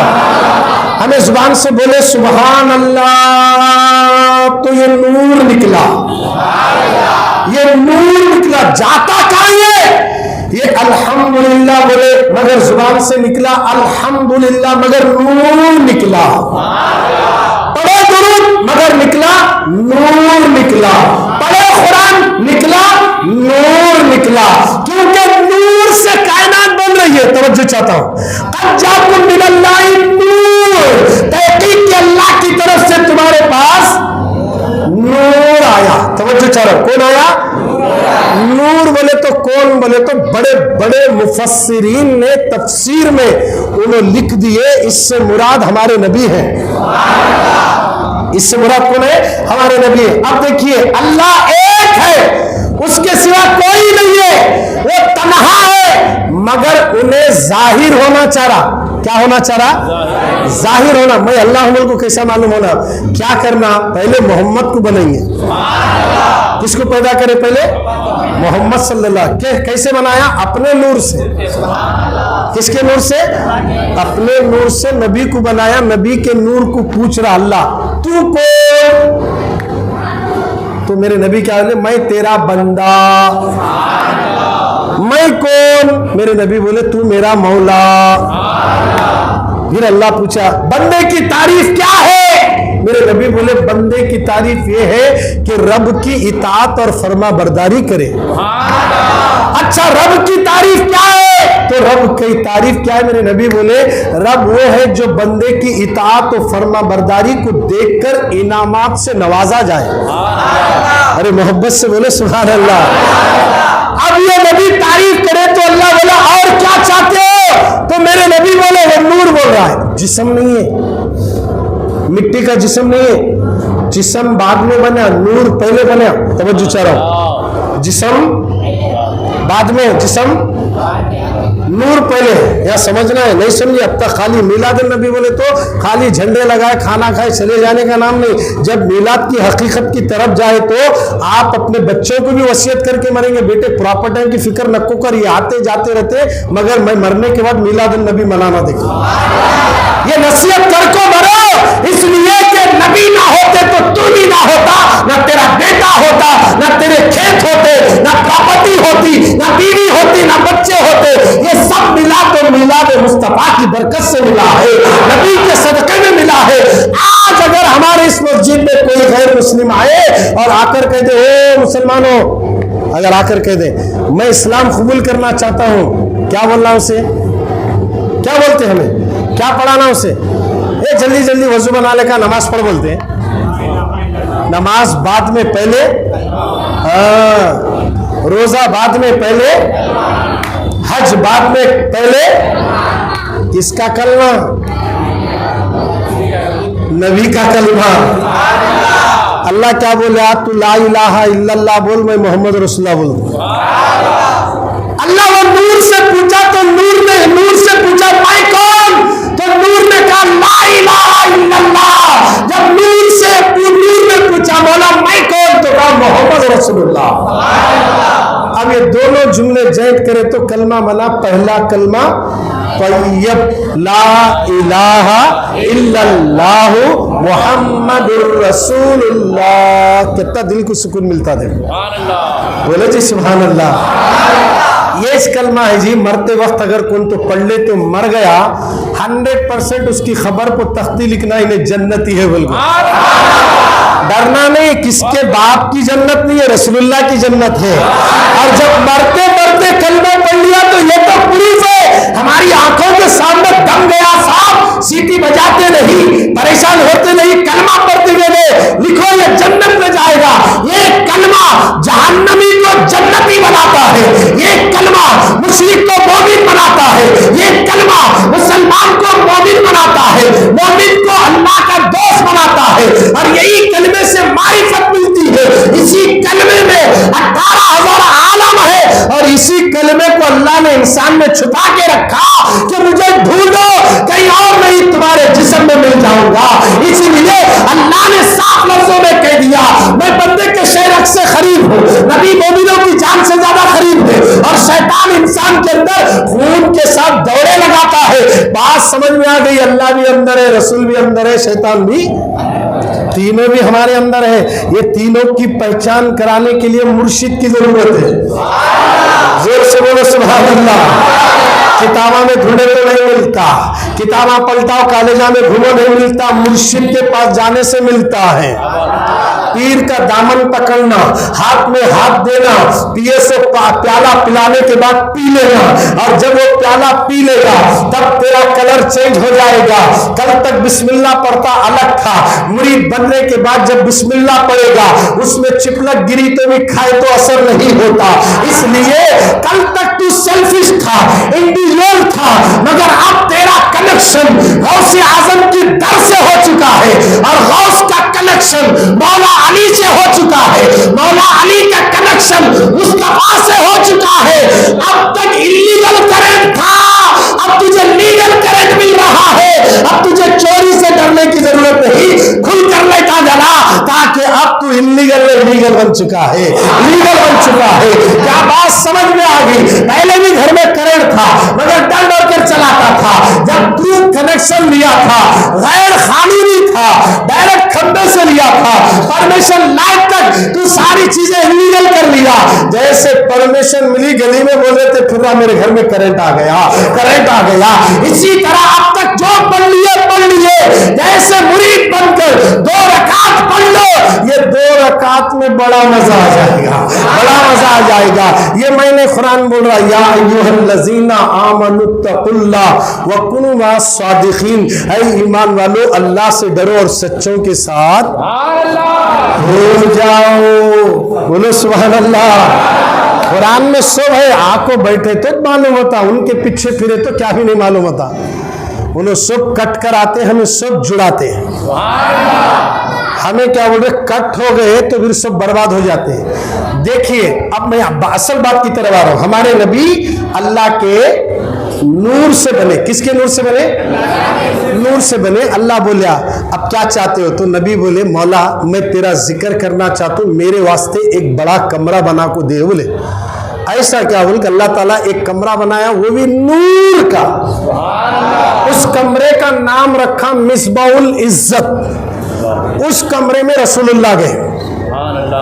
हमें जुबान से बोले सुभान अल्लाह, तो ये नूर निकला, ये नूर निकला। जाता कहां ये अल्हम्दुलिल्लाह बोले मगर जुबान से निकला अल्हम्दुलिल्लाह, मगर नूर निकला। पढ़े दुरूद मगर निकला नूर निकला। पढ़े कुरान निकला नूर निकला। क्योंकि नूर से कायनात बन रही है। तवज्जो चाहता हूं, कद जाकुम मिनल्लाहि नूर, तहकीक के अल्लाह की तरफ से तुम्हारे पास नूर आया। तवज्जो चाह रहा हूं, कौन आया? नूर बोले तो कौन? बोले तो बड़े बड़े मुफस्सिरीन ने तफसीर में उन्होंने लिख दिए, इससे मुराद हमारे नबी हैं। इससे मुराद कौन है? हमारे नबी है। अब देखिए, अल्लाह एक है, उसके सिवा कोई नहीं है, वो तन्हा है, मगर उन्हें जाहिर होना चाह रहा। क्या होना चाह रहा? जाहिर होना। मैं अल्लाह हूं को कैसा मालूम होना? क्या करना? पहले मोहम्मद को बनाएंगे। किसको पैदा करे? पहले मोहम्मद सल्लल्लाहु। कैसे बनाया? अपने नूर से। किसके नूर से? अपने नूर से नबी को बनाया। नबी के नूर को पूछ रहा अल्लाह, तू कौन? तो मेरे नबी क्या बोले? मैं तेरा बंदा। मैं कौन? मेरे नबी बोले तू मेरा मौला। फिर अल्लाह पूछा बंदे की तारीफ क्या है? मेरे नबी बोले बंदे की तारीफ ये है कि रब की इताअत और फर्मा बरदारी करे। अच्छा, रब की तारीफ क्या है? तो रब की तारीफ क्या है? मेरे नबी बोले रब वो है जो बंदे की इताअत और फर्मा बरदारी को देखकर इनामात से नवाजा जाए। अरे मोहब्बत से बोले सुभान अल्लाह। अब ये नबी तारीफ करे तो अल्लाह बोला और क्या चाहते हो? तो मेरे नबी बोले वो नूर बोल रहा है, जिस्म नहीं है, मिट्टी का जिस्म नहीं है, जिस्म बाद में बना, नूर पहले बना। तवज्जो चाह रहा हूं, जिस्म बाद में, जिस्म नूर पहले। या समझना है, नहीं समझे अब तक खाली मिलाद नबी बोले तो खाली झंडे लगाए खाना खाए चले जाने का नाम नहीं। जब मिलाद की हकीकत की तरफ जाए तो आप अपने बच्चों को भी वसीयत करके मरेंगे, बेटे प्रॉपर टाइम की फिक्र नको कर, ये आते जाते रहते, मगर मैं मरने के बाद मिलाद नबी मनाना देखो। ये नसीहत करको मरो, इसलिए कि नबी ना होते तो तू भी ना होता, ना तेरा बेटा होता, ना तेरे खेत होते, ना प्रॉपर्टी होती, ना बीवी होती, ना बच्चे होते। ये सब मिला तो मिलाद मुस्तफा की बरकत से मिला है, नबी के सदके में मिला है। आज अगर हमारे इस मस्जिद में कोई गैर मुस्लिम आए और आकर कह दे ओ मुसलमानों, अगर आकर कह दे मैं इस्लाम कबूल करना चाहता हूं, क्या बोलना उसे? क्या बोलते हमें? क्या पढ़ाना उसे? ये जल्दी जल्दी वजू बना ले का नमाज पढ़ बोलते हैं। नमाज बाद में पहले, रोजा बाद में पहले, हज बाद में पहले, किसका कलमा? नबी का कलमा। अल्लाह क्या बोले? आप तू ला इलाहा इल्लल्लाह बोल, मैं मोहम्मद रसूलुल्लाह बोल। अल्लाह वो नूर से पूछा तो नूर से पूछा मैं कौन? तो नूर ने कहा ला इलाहा इल्लल्लाह। जब नूर ने पूछा बोला मैं कौन? तो कहा मोहम्मद रसूलुल्लाह। अब ये दोनों जुमले जैद करे तो कलमा बना, पहला कलमा तय्यब ला इलाहा इल्लल्लाह मुहम्मदुर रसूलुल्लाह। कितना दिल को सुकून मिलता देखो, बोले जी सुभान अल्लाह। ये इस कलमा है जी, मरते वक्त अगर कौन तो पढ़ ले तो मर गया 100% उसकी खबर को तख्ती लिखना इन्हें जन्नती है बोल। डरना नहीं, किसके बाप की जन्नत नहीं है, रसूलुल्लाह की जन्नत है। और जब मरते मरते कलमा पढ़ लिया तो ये तो प्रूफ है, हमारी आंखों के सामने दम गया साहब, सीटी बजाते नहीं, परेशान होते नहीं, कलमा पढ़ते गए, लिखो ये जन्नत में जाएगा। ये कलमा जहन्नमी को जन्नती बनाता है, ये कलमा मुशरिक को मोमिन बनाता है, ये कलमा मुसलमान को मोमिन बनाता है, मोमिन को अल्लाह का दोस्त बनाता है। और यही कलमे से मारिफत मिलती है। इसी कलमे में 18,000 आलम है और इसी कलमे को अल्लाह ने इंसान में छुपा के रखा कि मुझे ढूंढो, कहीं और नहीं तुम्हारे जिस्म में मिल जाऊंगा। इसीलिए अल्लाह ने साफ लफ्जों में कह दिया मैं बंदे के शहर से करीब हूँ, नबी मोमिनों की जान से ज्यादा करीब है। और शैतान इंसान के अंदर खून के साथ दौड़े लगाता है। बात समझ में आ गई, अल्लाह भी अंदर है, रसूल भी अंदर है, शैतान भी, तीनों भी हमारे अंदर है। ये तीनों की पहचान कराने के लिए मुर्शिद की जरूरत है। जोर से बोलो सुभान अल्लाह। किताबा में ढूंढे तो नहीं मिलता, किताबा पलटाओ कॉलेजा में घूमो नहीं मिलता, मुर्शिद के पास जाने से मिलता है। पीर का दामन पकड़ना, हाथ में हाथ देना, पिए से प्याला पिलाने के बाद पी लेना, और जब वो प्याला पी लेगा तब तेरा कलर चेंज हो जाएगा। कल तक बिस्मिल्लाह पढ़ता अलग था, मुरीद बनने के बाद जब बिस्मिल्लाह पढ़ेगा उसमें चिपलक गिरी तो भी खाए तो असर नहीं होता। इसलिए कल तक तू सेल्फिश था, इंडिविजुअल था, मगर अब तेरा कनेक्शन गौसे आजम की दर से हो चुका है, और गौस का कनेक्शन मौला अली से हो चुका है, मौला अली का कनेक्शन मुस्तफा से हो चुका है। अब तक इलीगल करंट था, अब तुझे लीगल करंट मिल रहा है। अब तुझे चोरी से डरने की जरूरत नहीं, खुल कर लेटा जला, ताकि अब तू इलीगल में लीगल बन चुका है, लीगल बन चुका है। क्या बात समझ में आ गई? पहले भी घर में करंट था मगर डर डर कर चलाता था। जब तू कनेक्शन लिया था, गैर कानूनी था, डायरेक्ट खंबे से लिया था, परमिशन लाइट तक तू सारी चीजें इलीगल कर लिया। जैसे परमिशन मिली गली में बोल रहे थे, फिर मेरे घर में करंट आ गया, करंट आ गया। इसी तरह अब तक जो पढ़ लिए, जैसे मुरीद बनकर 2 रकात पढ़ लो, ये 2 रकात में बड़ा मजा आ जाएगा, बड़ा मजा आ जाएगा। ये मैंने कुरान बोल रहा, या अय्युहल्लज़ीना आमनुत्तकुल्लाह व कुनू मास्सादिकीन, ऐ ईमान वालो अल्लाह से डरो और सच्चों के साथ हो जाओ। बोलो सुभान अल्लाह। कुरान में सब है, आंखों बैठे तो मालूम होता, उनके पीछे फिरे तो क्या भी नहीं मालूम होता। उन्हें सब कट कर आते, हमें सब जुड़ाते हैं। हमें क्या बोल रहे, कट हो गए तो फिर सब बर्बाद हो जाते हैं। देखिए अब मैं असल बात की तरफ आ रहा हूं। हमारे नबी अल्लाह के नूर से बने। किसके नूर से बने? नूर से बने। अल्लाह बोलिया अब क्या चाहते हो? तो नबी बोले मौला मैं तेरा जिक्र करना चाहता हूं, मेरे वास्ते एक बड़ा कमरा बना को दे। बोले ऐसा क्या? बोले अल्लाह ताला एक कमरा बनाया, वो भी नूर का। उस कमरे का नाम रखा मिसबाउल इज्जत। उस कमरे में रसूलुल्लाह गए,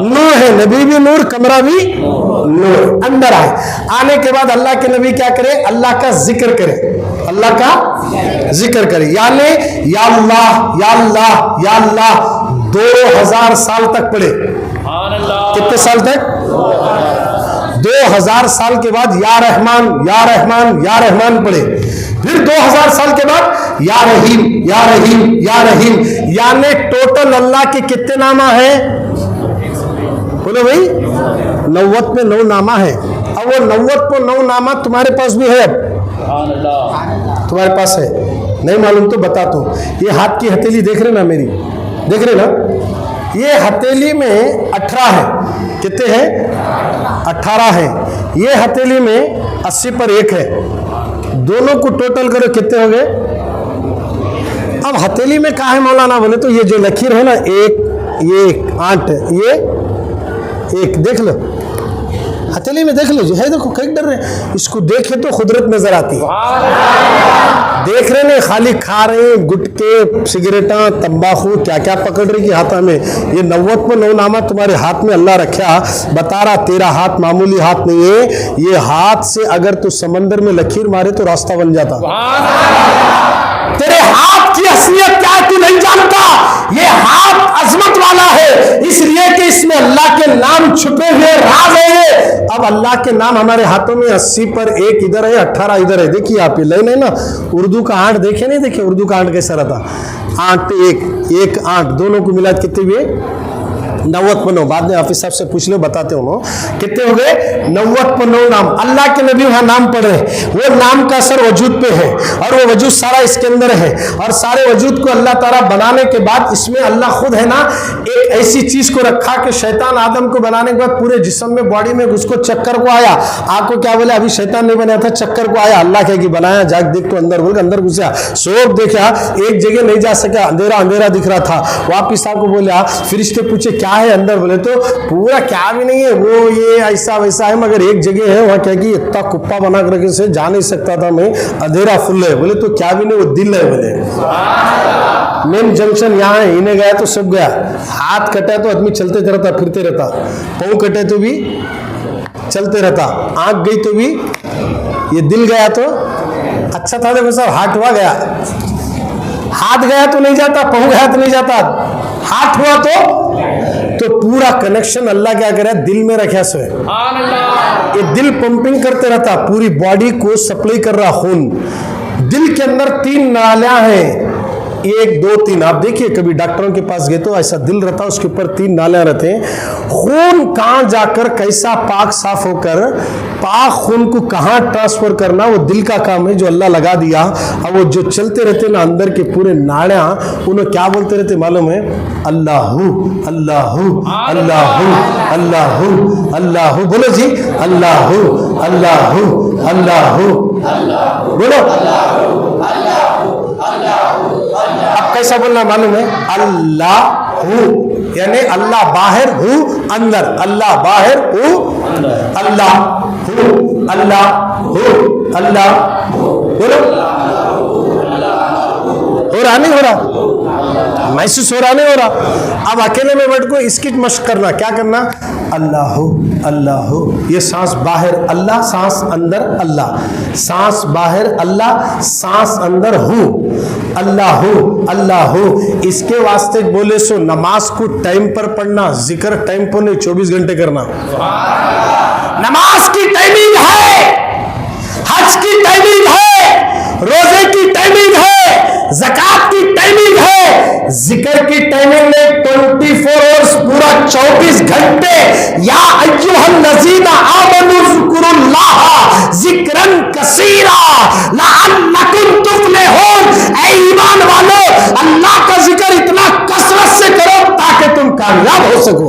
नूर है, नबी भी नूर, कमरा भी नूर। अंदर आए, आने के बाद अल्लाह के नबी क्या करे? अल्लाह का जिक्र करे, अल्लाह का जिक्र करे, यानी या अल्लाह या अल्लाह या अल्लाह 2000 साल तक पढ़े। कितने साल तक? 2000 साल के बाद या रहमान या रहमान या रहमान पढ़े। फिर 2000 साल के बाद या रहीम या रहीम या रहीम, यानी टोटल अल्लाह के कितने नामा है? बोलो भाई, 90 में 9 नामा है। अब वो 90 को 9 नामा तुम्हारे पास भी है? अब तुम्हारे पास है? नहीं मालूम तो बताता हूं। ये हाथ की हथेली देख रहे ना, मेरी देख रहे ना? ये हथेली में 18 है। कितने हैं? 18 है। ये हथेली में 80 पर 1 है। दोनों को टोटल करो कितने हो गए? अब हथेली में कहा है मौलाना? बोले तो ये जो लकीर है ना, ये 8, ये 1, देख लो हथेली में, देख लो जो है, देखो कहीं डर रहे, इसको देखे तो कुदरत नजर आती है। देख रहे नहीं, खाली खा रहे हैं गुटके, सिगरेटा, तंबाकू, क्या क्या पकड़ रही है हाथा में। ये 90 में 9 नामा तुम्हारे हाथ में अल्लाह रखा, बता रहा तेरा हाथ मामूली हाथ नहीं है। ये हाथ से अगर तू समंदर में लकीर मारे तो रास्ता बन जाता। तेरे हाथ की असलियत क्या है तू नहीं जानता। ये हाथ अजमत वाला है, इसलिए कि इसमें अल्लाह के नाम छुपे हुए राज है। अब अल्लाह के नाम हमारे हाथों में 80 पर 1 इधर है, 18 इधर है। देखिए आप ये लाइन है ना, उर्दू का 8 देखे नहीं? देखे उर्दू का 8 कैसा रहता? 8 पे 1 8, दोनों को मिला कितने हुए? 90 पर 9। बाद में हाफिज साहब से पूछ लो, बताते हो कितने हो गए? 90 पर 9 नाम। अल्लाह के नबी वहां नाम पढ़ रहे, वो नाम का असर वजूद पे है, और वो वजूद सारा इसके अंदर है। और सारे वजूद को अल्लाह ताला बनाने के बाद इसमें अल्लाह खुद है ना एक ऐसी चीज को रखा कि शैतान आदम को बनाने के बाद पूरे जिस्म में, बॉडी में उसको चक्कर को आया। आपको क्या बोले? अभी शैतान नहीं बनाया था, चक्कर को आया। अल्लाह क्या कि बनाया, जाग देख तो अंदर, बोल अंदर घुसा, सोप देखा, एक जगह नहीं जा सका, अंधेरा अंधेरा दिख रहा था। वापिस साहब को बोला, फिर इसके पूछे क्या है अंदर? बोले तो पूरा क्या भी नहीं है, वो ये ऐसा वैसा है, मगर एक जगह है वहाँ क्या कि इतना कुप्पा बना कर के से जा नहीं सकता था मैं, अंधेरा फुल है। बोले तो क्या भी नहीं, वो दिल है। बोले मेन जंक्शन यहाँ है, इन्हें गया तो सब गया। हाथ कटा तो आदमी चलते रहता, फिरते रहता, पाँव कटे तो भी चलते रहता, आँख गई तो भी, ये दिल गया तो अच्छा था। देखो साहब, हाथ हुआ गया, हाथ गया तो नहीं जाता, पाँव गया तो नहीं जाता, हाथ हुआ तो पूरा कनेक्शन अल्लाह क्या करे, दिल में रखा सो है। ये दिल पंपिंग करते रहता, पूरी बॉडी को सप्लाई कर रहा खून। दिल के अंदर 3 नालियां हैं, 1 2 3। आप देखिए कभी डॉक्टरों के पास गए तो ऐसा दिल रहता है, उसके ऊपर 3 नालियां रहते हैं। खून कहां जाकर कैसा पाक साफ होकर पाक खून को कहां ट्रांसफर करना, वो दिल का काम है जो अल्लाह लगा दिया। अब वो जो चलते रहते ना अंदर के पूरे नाड़ियां, उन्हें क्या बोलते रहते मालूम है? अल्लाहू अल्लाहू अल्लाहू अल्लाहू अल्लाहू। बोलो जी, अल्लाहू अल्लाहू अल्लाहू, बोलो। अब कैसा बोलना मालूम है? अल्लाहू, यानी अल्लाह बाहर हूँ अंदर, अल्लाह बाहर हूँ अल्लाह हूँ, अल्लाह हूँ अल्लाह। बोलो, हो रहा नहीं हो रहा? महसूस हो रहा नहीं हो रहा? अब अकेले में बैठ को इसकी मशक करना, क्या करना? अल्लाहू अल्लाहू। ये सांस बाहर अल्लाह, सांस अंदर अल्लाह, सांस बाहर अल्लाह, सांस अंदर हूँ, अल्लाहू अल्लाहू। इसके वास्ते बोले सो नमाज को टाइम पर पढ़ना, जिक्र टाइम पर नहीं, 24 घंटे करना। नमाज की टाइमिंग है, हज की टाइमिंग है, रोजे की टाइमिंग है, ज़कात की टाइमिंग है, जिक्र की टाइमिंग में 24 आवर्स, पूरा 24 घंटे। या अय्युहल लज़ीना आमनू ज़कुरुल्लाह ज़िक्रन कसीरा लअल्लकुम तुफ़्लिहून। ऐ ईमान वालों, अल्लाह का जिक्र इतना कसरत से करो ताकि तुम कामयाब हो सको।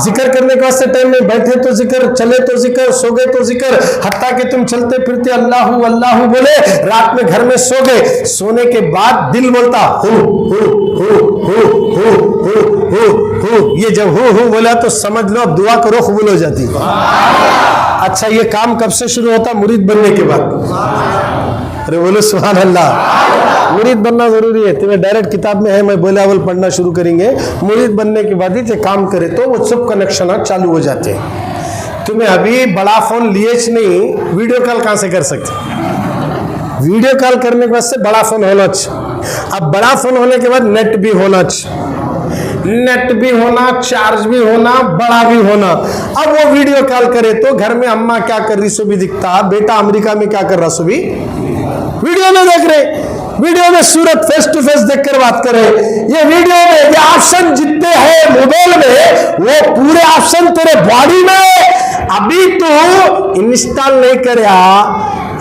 जिक्र करने के वास्ते टाइम में बैठे तो जिक्र, चले तो जिक्र, सो गए तो जिक्र, हत्ता कि तुम चलते फिरते अल्लाहू अल्लाहू बोले, रात में घर में सो गए, सोने के बाद दिल बोलता हूँ हूँ हूँ हूँ हूँ हूँ हूँ हूँ। ये जब हूँ हूँ बोला तो समझ लो अब दुआ करो कबूल हो जाती। अच्छा, ये काम कब से शुरू होता? मुरीद बनने के बाद। अरे बोलो सुभान अल्लाह। मुरीद बनना जरूरी है, तुम्हें डायरेक्ट किताब में है, मैं बोलावल पढ़ना शुरू करेंगे। मुरीद बनने के बाद ही जो काम करे तो वो सब कनेक्शन चालू हो जाते हैं। तुम्हें अभी बड़ा फोन लिए नहीं, वीडियो कॉल कहां से कर सकते? वीडियो कॉल करने के बाद से बड़ा फोन होना चाहिए। अब बड़ा फोन होने के बाद नेट भी होना चाहिए, नेट भी होना, चार्ज भी होना, बड़ा भी होना। अब वो वीडियो कॉल करे तो घर में अम्मा क्या कर रही सो भी दिखता, बेटा अमेरिका में क्या कर रहा सो भी वीडियो में देख रहे, वीडियो में सूरत फेस टू फेस देखकर बात करें। ये वीडियो में ये ऑप्शन जितने हैं मोबाइल में, वो पूरे ऑप्शन तेरे बॉडी में। अभी तो इंस्टॉल नहीं करया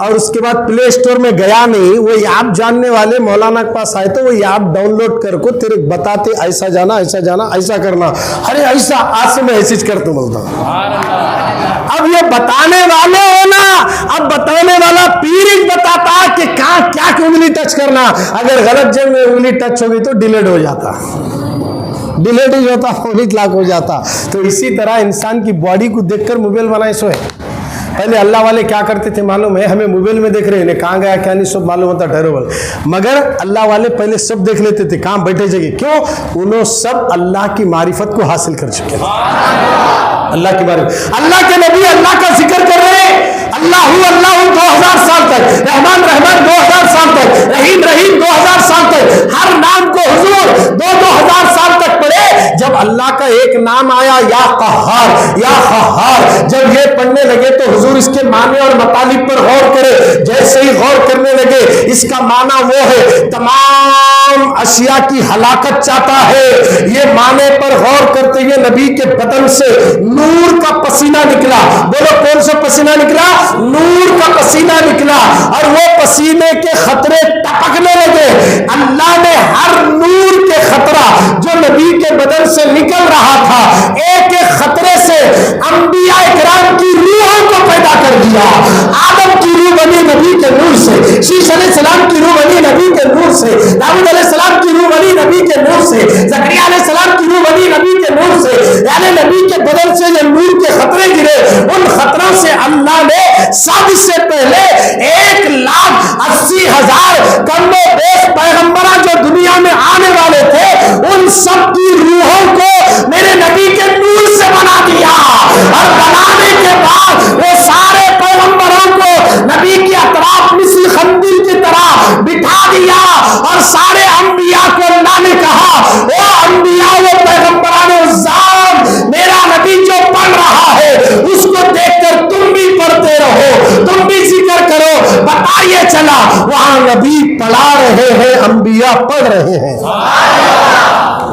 और उसके बाद प्ले स्टोर में गया नहीं, वो ऐप जानने वाले मौलाना के पास आए तो वो ऐप डाउनलोड कर को तेरे बताते ऐसा जाना, ऐसा जाना, ऐसा करना। अरे ऐसा आज से मैं ऐसी कर तो बोलता। अब ये बताने वाले हो ना, अब बताने वाला पीर ही बताता कि कहां क्या की उंगली टच करना। अगर गलत जगह में उंगली टच होगी तो डिलीट हो जाता, डिलीट ही होता, फोन लॉक हो जाता। तो इसी तरह इंसान की बॉडी को देखकर मोबाइल बनाए सो है। पहले अल्लाह वाले क्या करते थे मालूम है? हमें मोबाइल में देख रहे हैं, कहाँ गया क्या नहीं सब मालूम होता टेरेबल, मगर अल्लाह वाले पहले सब देख लेते थे कहाँ बैठे जगह। क्यों? उन्होंने सब अल्लाह की मारिफत को हासिल कर चुके थे। अल्लाह की मारिफत, अल्लाह के नबी अल्लाह का जिक्र कर रहे हैं, अल्लाहू अल्लाहू 2000 साल तक, रहमान रहमान 2000 साल तक, रहीम रहीम 2000 साल तक, हर नाम को हुजूर 2000 साल तक पढ़े। जब अल्लाह का एक नाम आया या कहार या खहार, जब ये पढ़ने लगे तो हुजूर इसके माने और मतलब पर गौर करे। जैसे ही गौर करने लगे, इसका माना वो है तमाम अशिया की हलाकत चाहता है। ये माने पर गौर करते हुए नबी के बदन से नूर का पसीना निकला। बोलो कौन सा पसीना निकला? नूर का पसीना निकला, और वो पसीने के खतरे टपकने लगे। अल्लाह ने हर नूर के खतरा जो नबी के बदन से निकल रहा था, एक एक खतरे से अंबिया इकराम की रूहों को पैदा कर दिया। आदम की रूह बनी नबी के नूर से, शीश अलैहिस्सलाम की रूह बनी नबी के नूर से, दाऊद अलैहिस्सलाम की रूह बनी नबी के नूर से, ज़करिया अलैहिस्सलाम की रूह बनी नबी रहे हैं, अंबिया पढ़ रहे हैं।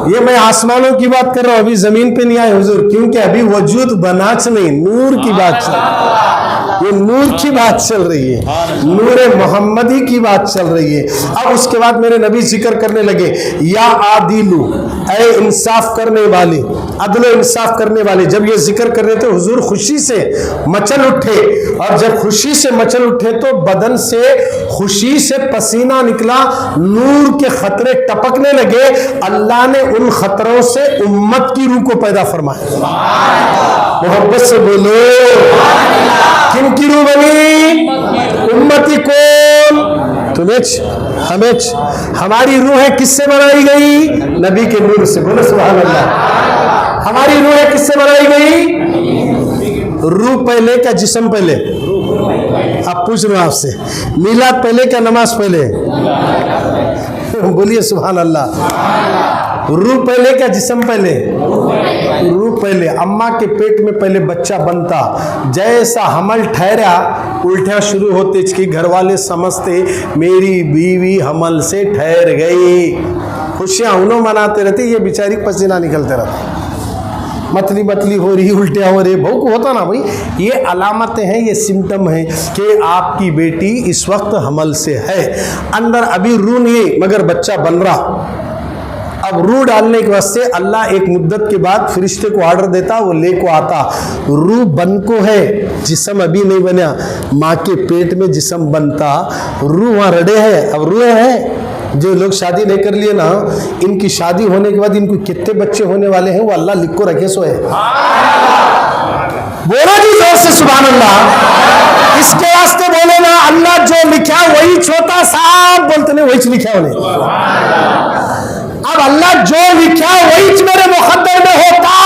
ये मैं आसमानों की बात कर रहा हूं, अभी जमीन पे नहीं आए हुजूर, क्योंकि अभी वजूद बनाच नहीं, नूर की बात चल रही है। ये नूर की बात चल रही है, नूर मोहम्मदी की बात चल रही है। अब उसके बाद मेरे नबी जिक्र करने लगे, या आदिलू, ऐ इंसाफ करने वाले, अदलो इंसाफ करने वाले। जब ये जिक्र कर रहे थे हुजूर खुशी से मचल उठे, और जब खुशी से मचल उठे तो बदन से खुशी से पसीना निकला, नूर के खतरे टपकने लगे। अल्लाह ने उन खतरों से उम्मत की रूह को पैदा फरमाया। मोहब्बत से बोलो, किन की रूह बनी? उम्मती कौन? तुम्हें हमें, हमारी रूहें किससे बनाई गई? नबी के नूर से। बोलो सुभान अल्लाह। हमारी रूहें किससे बनाई गई? रूह पहले क्या जिस्म पहले? आप पूछ रहे हो आपसे, मिलाद पहले क्या नमाज पहले? बोलिए सुभान अल्लाह। रूह पहले क्या जिस्म पहले? रूह पहले। अम्मा के पेट में पहले बच्चा बनता, जैसा हमल ठहरा उल्टियां शुरू होते, इसकी घर वाले समझते मेरी बीवी हमल से ठहर गई। खुशियां उन्हों मनाते रहते, ये बेचारी पसीना निकलते रहता, मतली मतली हो रही, उल्टियां हो रही। बहू को होता ना भाई, ये अलामतें हैं, ये सिम्टम है कि आपकी बेटी इस वक्त हमल से है। अंदर अभी रूह नहीं मगर बच्चा बन रहा। अब रूह डालने के वास्ते अल्लाह एक मुद्दत के बाद फरिश्ते को ऑर्डर देता, वो ले को आता। रूह बन को है, जिस्म अभी नहीं बना। माँ के पेट में जिस्म बनता, रूह वहाँ रड़े है। अब रूह है, जो लोग शादी नहीं कर लिए ना, इनकी शादी होने के बाद इनको कितने बच्चे होने वाले हैं वो अल्लाह लिख को रखे सो है। बोलो जी जोर से सुभान अल्लाह। इसके वास्ते बोले ना, अल्लाह जो लिखा वही छोटा सा बोलते नहीं, वही लिखा उन्हें। अब अल्लाह जो लिखा वही मेरे मुकद्दर में होता,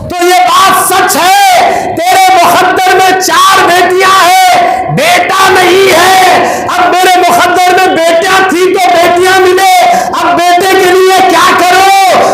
तो ये बात सच है। तेरे मुकद्दर में 4 बेटियां हैं, बेटा नहीं है। अब मेरे मुकद्दर में बेटियां थी तो बेटियां मिले, अब बेटे के लिए क्या करो?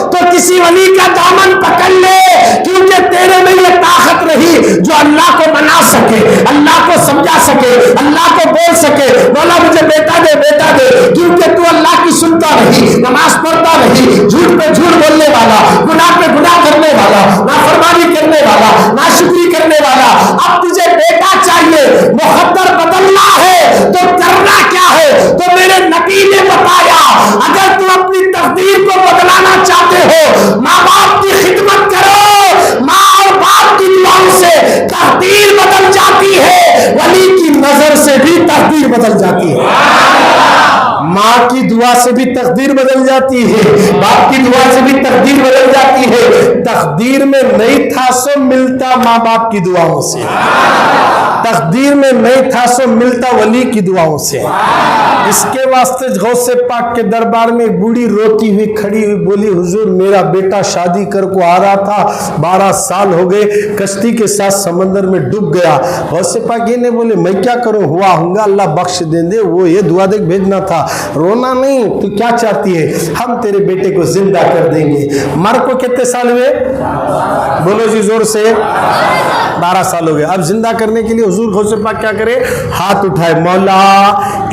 तो किसी वली का दामन पकड़ ले, क्योंकि तेरे में ये ताकत रही जो अल्लाह को मना सके, अल्लाह को समझा सके, अल्लाह को बोल सके, बोला मुझे बेटा दे, बेटा दे। क्योंकि तू अल्लाह की सुनता नहीं, नमाज पढ़ता नहीं, झूठ पे झूठ बोलने वाला, गुनाह पे गुनाह करने वाला, नाफरमानी करने वाला, नाशुक्री करने वाला। अब तुझे बेटा चाहिए, मुकद्दर बदलना है तो करना क्या है? तो मेरे नबी ने बताया, अगर तुम अपनी तकदीर को बदलाना चाहते हो, माँ बाप की खिदमत करो। माँ और बाप की दुआओं से तकदीर बदल जाती है, वली की नजर से भी तकदीर बदल जाती है। माँ की दुआ से भी तकदीर बदल जाती है, बाप की दुआ से भी तकदीर बदल जाती है। तकदीर में नहीं था सो मिलता माँ बाप की दुआओं से, तकदीर में नहीं था सो मिलता वली की दुआओं से। इसके वास्ते गौसे पाक के दरबार में एक बूढ़ी रोती हुई खड़ी हुई बोली, हुजूर मेरा बेटा शादी कर को आ रहा था, 12 साल हो गए, कश्ती के साथ समंदर में डूब गया। गौसे पाक ये ने बोले मैं क्या करूं, हुआ होगा अल्लाह बख्श दे दे, वो ये दुआ देख भेजना था। रोना नहीं, तू क्या चाहती है? हम तेरे बेटे को जिंदा कर देंगे। मर को कितने साल हुए? बोलो जी जोर से। 12 साल हो गए। अब जिंदा करने के लिए हुजूर गौसे पाक क्या करे? हाथ उठाए, मौला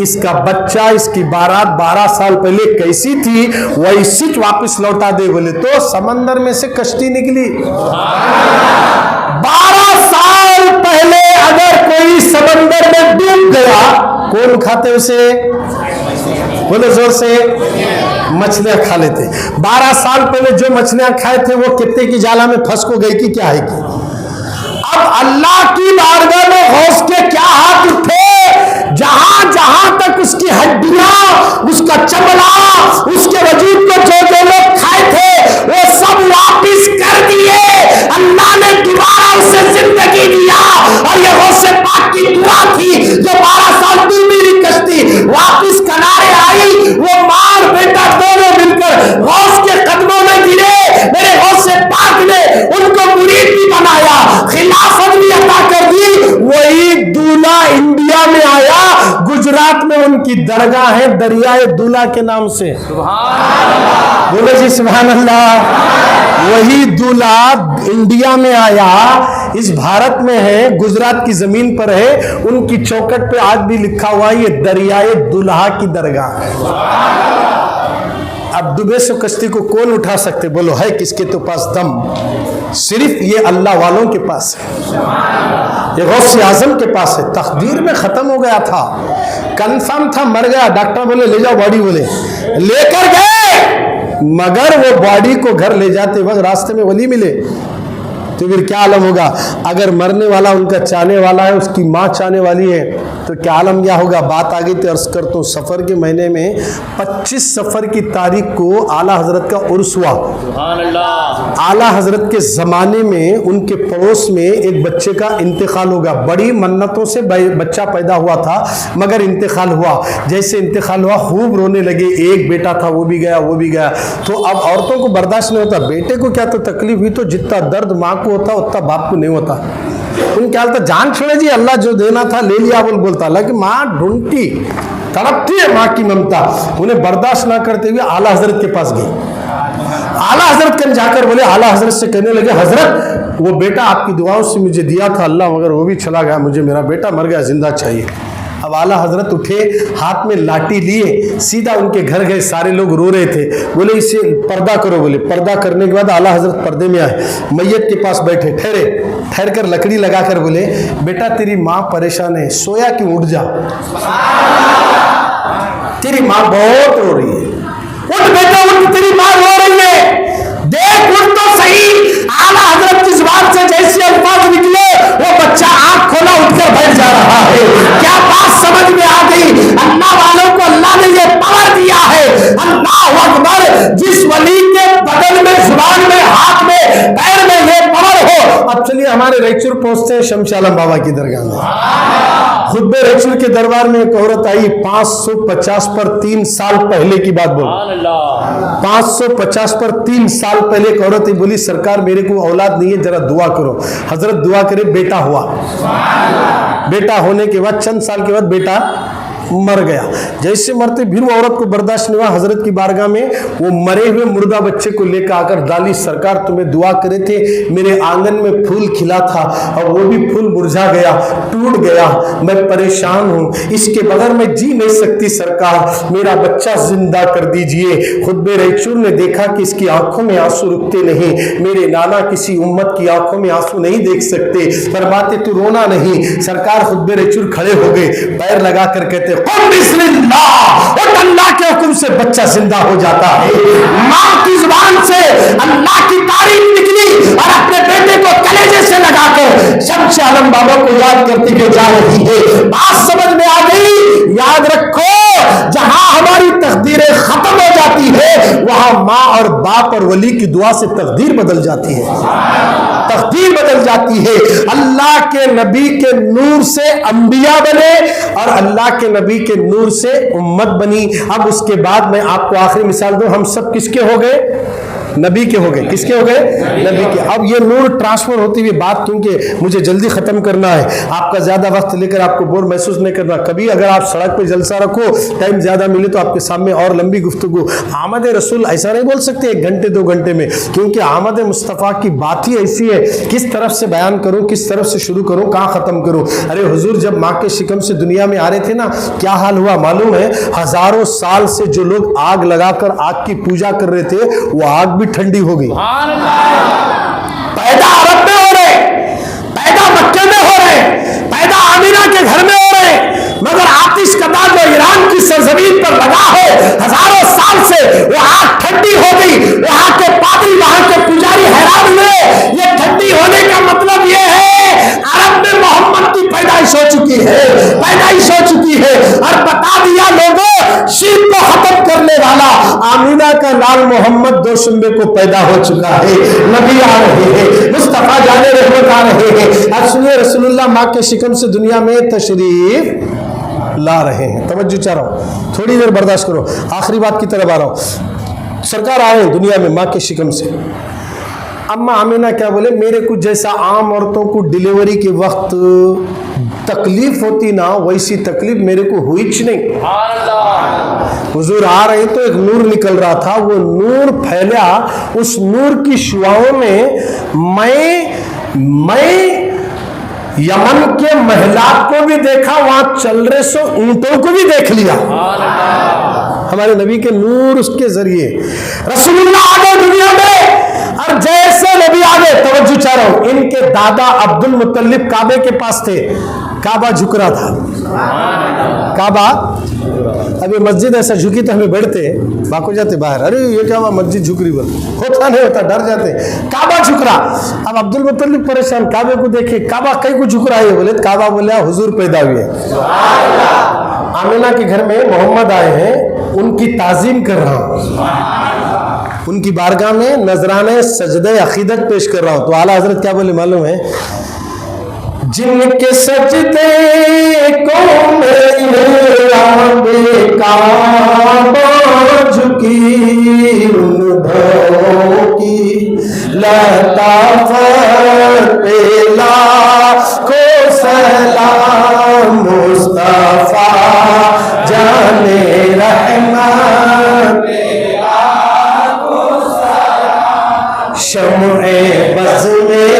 इसका बच्चा, इसकी बारात 12 साल पहले कैसी थी वैसी वापस लौटा दे। बोले तो समंदर में से कश्ती निकली। 12 साल पहले अगर कोई समंदर में डूब गया, कौन खाते उसे? बोले जोर से। मछलियां खा लेते। 12 साल पहले जो मछलियां खाए थे वो कितने की जाला में फंस को गई कि क्या है कि? अब अल्लाह की बारगाह में गौस के क्या हाथ उठे, जहां जहां तक उसकी हड्डियां, उसका चमड़ा, उसके वजूद को जो जो लोग खाए थे वो सब वापिस कर दिए। अल्लाह ने दोबारा उसे जिंदगी दिया। और ये गौसे पाक की दुआ थी जो 12 साल डूबी हुई कश्ती वापिस किनारे आई। वो मां और बेटा दोनों मिलकर गौस के कदमों में गिरे। मेरे गौसे पाक ने उनको मुरीद भी बनाया, खिलाफत भी अता कर दी। वही दूल्हा इंडिया में आया, गुजरात में उनकी दरगाह दरगाह है दरियाए दूल्हा के नाम से। बोले जी सुभान अल्लाह। वही दूल्हा इंडिया में आया, इस भारत में है, गुजरात की जमीन पर है, उनकी चौखट पे आज भी लिखा हुआ है ये दरियाए दूल्हा की दरगाह है। अब दुबे से कश्ती को कौन उठा सकते? बोलो है किसके तो पास दम? सिर्फ ये अल्लाह वालों के पास है, ये गौसे आजम के पास है। तकदीर में खत्म हो गया था, कंफर्म था, मर गया, डॉक्टर बोले ले जाओ बॉडी, बोले लेकर गए, मगर वो बॉडी को घर ले जाते वक्त रास्ते में वली मिले तो फिर क्या आलम होगा? अगर मरने वाला उनका चाहने वाला है, उसकी माँ चाहने वाली है, तो क्या आलम क्या होगा? बात आ गई तो अर्ज करता हूँ, सफ़र के महीने में 25 सफ़र की तारीख को आला हजरत का उर्स हुआ। आला हजरत के ज़माने में उनके पड़ोस में एक बच्चे का इंतकाल होगा। बड़ी मन्नतों से बच्चा पैदा हुआ था, मगर इंतकाल हुआ। जैसे इंतकाल हुआ खूब रोने लगे, एक बेटा था वो भी गया, वो भी गया। तो अब औरतों को बर्दाश्त नहीं होता, बेटे को क्या तो तकलीफ हुई, तो जितना दर्द माँ को होता उतना बाप को नहीं होता। उन क्या होता, जान छोड़े जी, अल्लाह जो देना था ले लिया बोलता। हालांकि माँ ढूंढती, तड़पती है माँ की ममता। उन्हें बर्दाश्त ना करते हुए आला हजरत के पास गई। आला हजरत कन जाकर बोले, आला हजरत से कहने लगे, हजरत वो बेटा आपकी दुआओं से मुझे दिया था अल्लाह, मगर वो भी चला गया, मुझे मेरा बेटा मर गया, जिंदा चाहिए। अब आला हजरत उठे, हाथ में लाठी लिए, सीधा उनके घर गए। सारे लोग रो रहे थे, बोले इसे पर्दा करो। बोले पर्दा करने के बाद आला हजरत पर्दे में आए, मैयत के पास बैठे, ठहर कर लकड़ी लगाकर बोले, बेटा तेरी माँ परेशान है, सोया क्यों, उठ जा, तेरी माँ बहुत रो रही है, उठ बेटा उठ, तेरी माँ रो रही है, देख उठ तो सही। आला हजरत की जुबान से जैसे अल्फाज निकले, वो बच्चा आंख खोला, उठकर बैठ जा रहा है। क्या बात समझ में आ गई? अल्लाह वालों को अल्लाह ने ये पावर दिया है। अल्लाह अकबर। जिस वली के बदन में, जुबान में, हाथ में, पैर में ये पावर हो। अब चलिए हमारे रैचूर पहुंचते हैं शमश आलम बाबा की दरगाह में। खुतबे रैचूर के दरबार में एक औरत आई, 550 पर 3 साल पहले की बात बोलो। 550 पर 3 साल पहले एक औरत बोली, सरकार मेरे को औलाद नहीं है, जरा दुआ करो। हजरत दुआ करे, बेटा हुआ। बेटा होने के बाद चंद साल के बाद बेटा मर गया। जैसे मरते फिर वो औरत को बर्दाश्त नहीं हुआ, हजरत की बारगाह में वो मरे हुए मुर्दा बच्चे को लेकर आकर डाली, सरकार तुम्हें दुआ करे थे, मेरे आंगन में फूल खिला था और वो भी फूल मुरझा गया, टूट गया, मैं परेशान हूँ, इसके बगैर मैं जी नहीं सकती, सरकार मेरा बच्चा जिंदा कर दीजिए। खुतबे रैचूर ने देखा कि इसकी आंखों में आंसू रुकते नहीं, मेरे नाना किसी उम्मत की आंखों में आंसू नहीं देख सकते, फरमाते तू रोना नहीं। सरकार खुतबे रैचूर खड़े हो गए, पैर लगाकर कहते, अल्लाह के हुक्म से बच्चा जिंदा हो जाता है। मां की जुबान से अल्लाह की तारीफ निकली और अपने बेटे को कलेजे से लगाकर शमश आलम बाबा को याद करती हुई जा रही है। बात समझ में आ गई? याद रखो, जहां हमारी तकदीरें खत्म हो जाती है, वहां मां और बाप और वली की दुआ से तकदीर बदल जाती है, तकदीर बदल जाती है। अल्लाह के नबी के नूर से अंबिया बने और अल्लाह के नबी के नूर से उम्मत बनी। अब उसके बाद मैं आपको आखिरी मिसाल दूं, हम सब किसके हो गए? नबी के हो गए। किसके हो गए? नबी के। अब ये नूर ट्रांसफर होती हुई बात, क्योंकि मुझे जल्दी खत्म करना है, आपका ज्यादा वक्त लेकर आपको बोर महसूस नहीं करना। कभी अगर आप सड़क पे जलसा रखो, टाइम ज्यादा मिले तो आपके सामने और लंबी गुफ्तगू। आमद रसूल ऐसा नहीं बोल सकते 1 घंटे 2 घंटे में, क्योंकि आमद मुस्तफ़ा की बात ही ऐसी है, किस तरफ से बयान करूं, किस तरफ से शुरू करूं, कहां खत्म करूं। अरे हुजूर जब माँ के शिकम से दुनिया में आ रहे थे ना, क्या हाल हुआ मालूम है? हजारों साल से जो लोग आग लगाकर आग की पूजा कर रहे थे, वो आग भी ठंडी हो गई। पैदा अरब में हो रहे, पैदा मक्के में हो रहे, पैदा आमिना के घर में हो रहे, मगर आतिश कदा जो ईरान की सरजमीन पर लगा है, हजारों साल से वो आग ठंडी हो गई। वहां के पादरी, वहां के पुजारी हैरान हुए, ये ठंडी होने का मतलब ये है अरब में मोहम्मद की पैदाइश हो चुकी है, पैदाइश हो चुकी है। और बता दिया लोगों, शीत को खत्म करने वाला आमीना का लाल मोहम्मद दोशंबे को पैदा हो चुका है। नबी आ रहे हैं, मुस्तफा जाने रहमत आ रहे हैं। अब सुनिए, रसूलुल्लाह माँ के शिकम से दुनिया में तशरीफ ला रहे हैं। तवज्जो चाह रहा हूँ, थोड़ी देर बर्दाश्त करो, आखिरी बात की तरफ आ रहा हूँ। सरकार आए दुनिया में माँ के शिकम से। अम्मा आमीना क्या बोले, मेरे कुछ जैसा आम औरतों को डिलीवरी के वक्त तकलीफ होती ना, वैसी तकलीफ मेरे को हुई ही नहीं। हुजूर आ रहे तो एक नूर निकल रहा था, वो नूर फैला, उस नूर की शुआओं में मैं यमन के महिलात को भी देखा, वहां चल रहे सो ऊंटों को भी देख लिया। हमारे नबी के नूर उसके जरिए रसूलुल्लाह आ गए दुनिया में। और जैसे नबी आ गए, तवज्जो चाह रहा हूं, इनके दादा अब्दुल मुत्तलिब काबे के पास थे, काबा झुक रहा था। काबा, अभी मस्जिद ऐसा झुकी तो हमें बैठते भाग हो जाते बाहर, अरे ये क्या हुआ मस्जिद झुक रही, बोल होता नहीं होता, डर जाते। काबा झुक रहा। अब अब्दुल मुत्तलिब परेशान, काबे को देखे, काबा कहीं को झुक रहा है, बोले काबा बोला हुजूर पैदा हुए। आमिना के घर में मोहम्मद आए हैं, उनकी ताजीम कर रहा हूं, उनकी बारगाह में नजराने सजदे अकीदत पेश कर रहा हूं। तो आला हजरत क्या बोले मालूम है? जिनके सजदे को झुकी, उन भवों की लताफत पे लाखों सलाम, मुस्तफा जाने रहमत, शम्ए बज़ में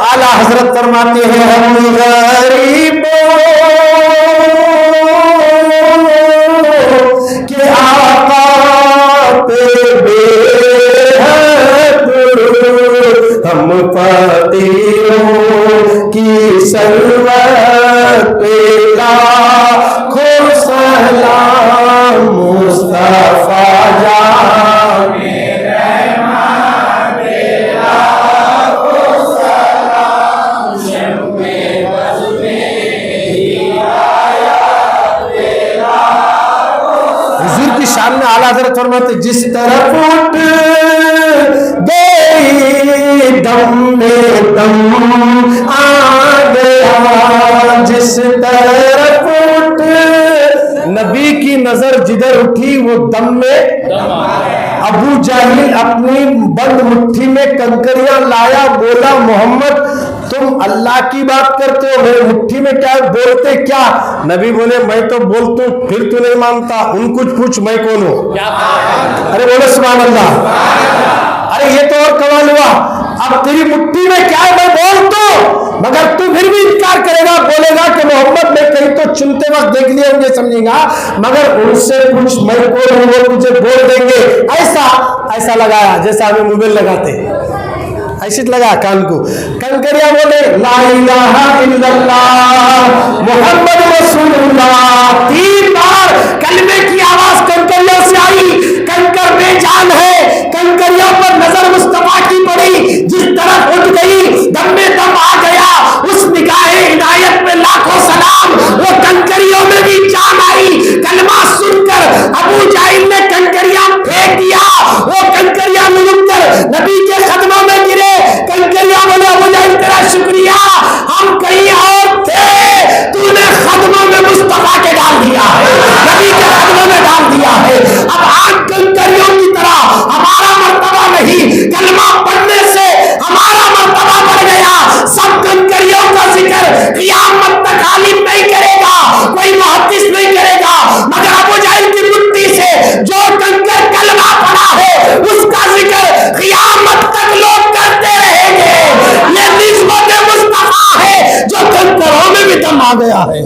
आला हजरत फरमाते हैं, हम गरीबों के आका पे बेहद, हम फकीरों की सरवत पे लाखों सलाम, मुस्तफा जाने शान में आला हज़रत फरमाते, जिस तरफ उठ गई दम में दम आ गया, जिस तरफ उठ नबी की नजर जिधर उठी वो दम में दम आ गया। अबू जाहिल अपनी बंद मुट्ठी में कंकरियां लाया, बोला मोहम्मद तुम अल्लाह की बात करते हो, मेरे मुट्ठी में क्या बोलते क्या? नबी बोले मैं तो बोलता हूं, फिर तू नहीं मानता, उन कुछ पूछ मैं कौन हूं? अरे बोले सुभान अल्लाह। अरे ये तो और कमाल हुआ, अब तेरी मुट्ठी में क्या है मैं बोलता हूं, मगर तू फिर भी इनकार करेगा, बोलेगा कि मोहम्मद मैं कहीं तो चुनते वक्त देख लिया मुझे समझेगा, मगर उनसे कुछ मैं कौन हूं वो तुझे बोल देंगे। ऐसा लगाया जैसा हमें मोबाइल लगाते, ऐसे लगा कान को, कंकरिया बोले ला इलाहा इल्लल्लाह मुहम्मद रसूलुल्लाह, 3 बार कलमे की आवाज कंकरियों से आई। कंकर बेजान है, कंकरियों पर नजर मुस्तफा की पड़ी, जिस तरफ उठ गई दम में दम आ गया, उस निगाहे इनायत में लाखों सलाम, वो कंकरियों में भी जान आई। कलमा सुनकर अबू जाहिल ने कंकरिया फेंक दिया, वो कंकरिया मिलकर नबी के कदमों में गिरे। कंकरिया बोले अबू जाहिल तेरा शुक्रिया, हम कहीं और थे, तूने कदमों में मुस्तफा के डाल दिया है, नबी के कदमों में डाल दिया है। अब आग कंकरियों की तरह हमारा मर्तबा नहीं, कलमा पढ़ने से हमारा मर्तबा बढ़ गया। सब कंकरियों का जिक्र क़यामत तक आलिम नहीं करेगा, कोई मुहद्दिस नहीं करेगा, मगर अबू जाहिल की मुट्ठी से जो कंकर कलमा पढ़ा है उसका जिक्र क़यामत तक लोग करते रहेंगे। ये निस्बत मुस्तफा है जो कंकरों में भी दम आ गया है,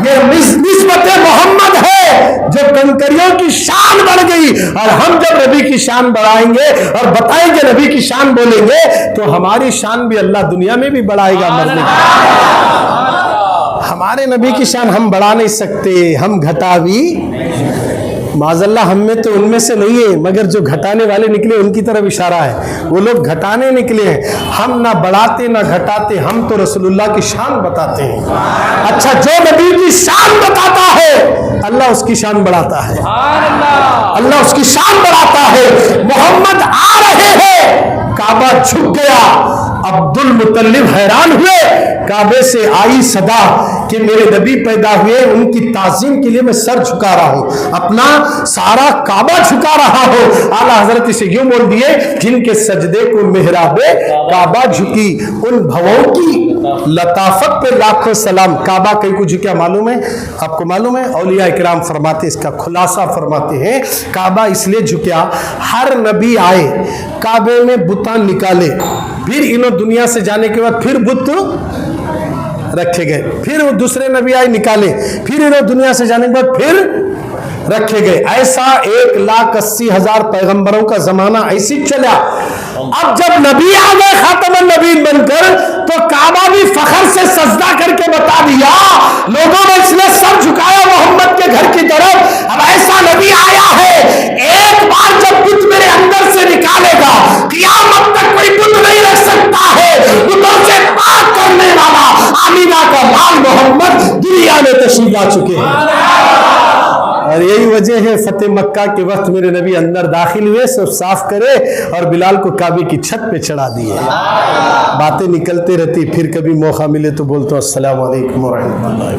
ये निस्बत मोहम्मद है जो कंकरियों की शान बढ़ गई। और हम जब नबी की शान बढ़ाएंगे और बताएंगे नबी की शान बोलेंगे, तो हमारी शान भी अल्लाह दुनिया में भी बढ़ाएगा। मरने हमारे नबी की शान हम बढ़ा नहीं सकते, हम घटा भी माज़अल्लाह हम में तो उनमें से नहीं है, मगर जो घटाने वाले निकले उनकी तरफ इशारा है, वो लोग घटाने निकले हैं। हम ना बढ़ाते ना घटाते, हम तो रसूलुल्लाह की शान बताते हैं। अच्छा, जो नबी की शान बताता है अल्लाह उसकी शान बढ़ाता है, अल्लाह उसकी शान बढ़ाता है। मोहम्मद आ रहे हैं, काबा झुक गया, अब्दुल मुत्तलिब हैरान हुए। काबे से आई सदा कि मेरे नबी पैदा हुए, उनकी ताजीम के लिए मैं सर झुका रहा हूं, अपना सारा काबा झुका रहा हूं। आला हजरत इसे यूं बोल दिए, जिनके सजदे को मेहराबे काबा झुकी, उन भवों की लताफत पे लाखों सलाम। काबा कहीं को झुका मालूम है आपको? मालूम है? औलिया इकराम फरमाते, इसका खुलासा फरमाते हैं, काबा इसलिए झुका, हर नबी आए काबे में बुतान निकाले, फिर इन्हों दुनिया से जाने के बाद फिर बुत रखे गए, फिर वो दूसरे नबी आए निकाले, फिर इन्हों दुनिया से जाने के बाद फिर रखे गए। ऐसा 1,80,000 पैगंबरों का जमाना ऐसी चला। अब जब नबी आ गए खातमुन नबीन बनकर, तो काबा भी फखर से सजदा करके बता दिया, लोगों ने इसलिए सर झुकाया मोहम्मद के घर की तरफ। अब ऐसा नबी आया है, एक बार जब बुत मेरे अंदर से निकालेगा, क़यामत तक कोई बुत नहीं रख सकता है। बुतों से पाक करने वाला आमीना का लाल मोहम्मद दुनिया में तशरीफ ला चुके हैं। और यही वजह है फतेह मक्का के वक्त मेरे नबी अंदर दाखिल हुए, सब साफ करे और बिलाल को काबे की छत पे चढ़ा दिए। बातें निकलते रहती, फिर कभी मौका मिले तो बोलते अस्सलाम वालेकुम व रहमतुल्लाह।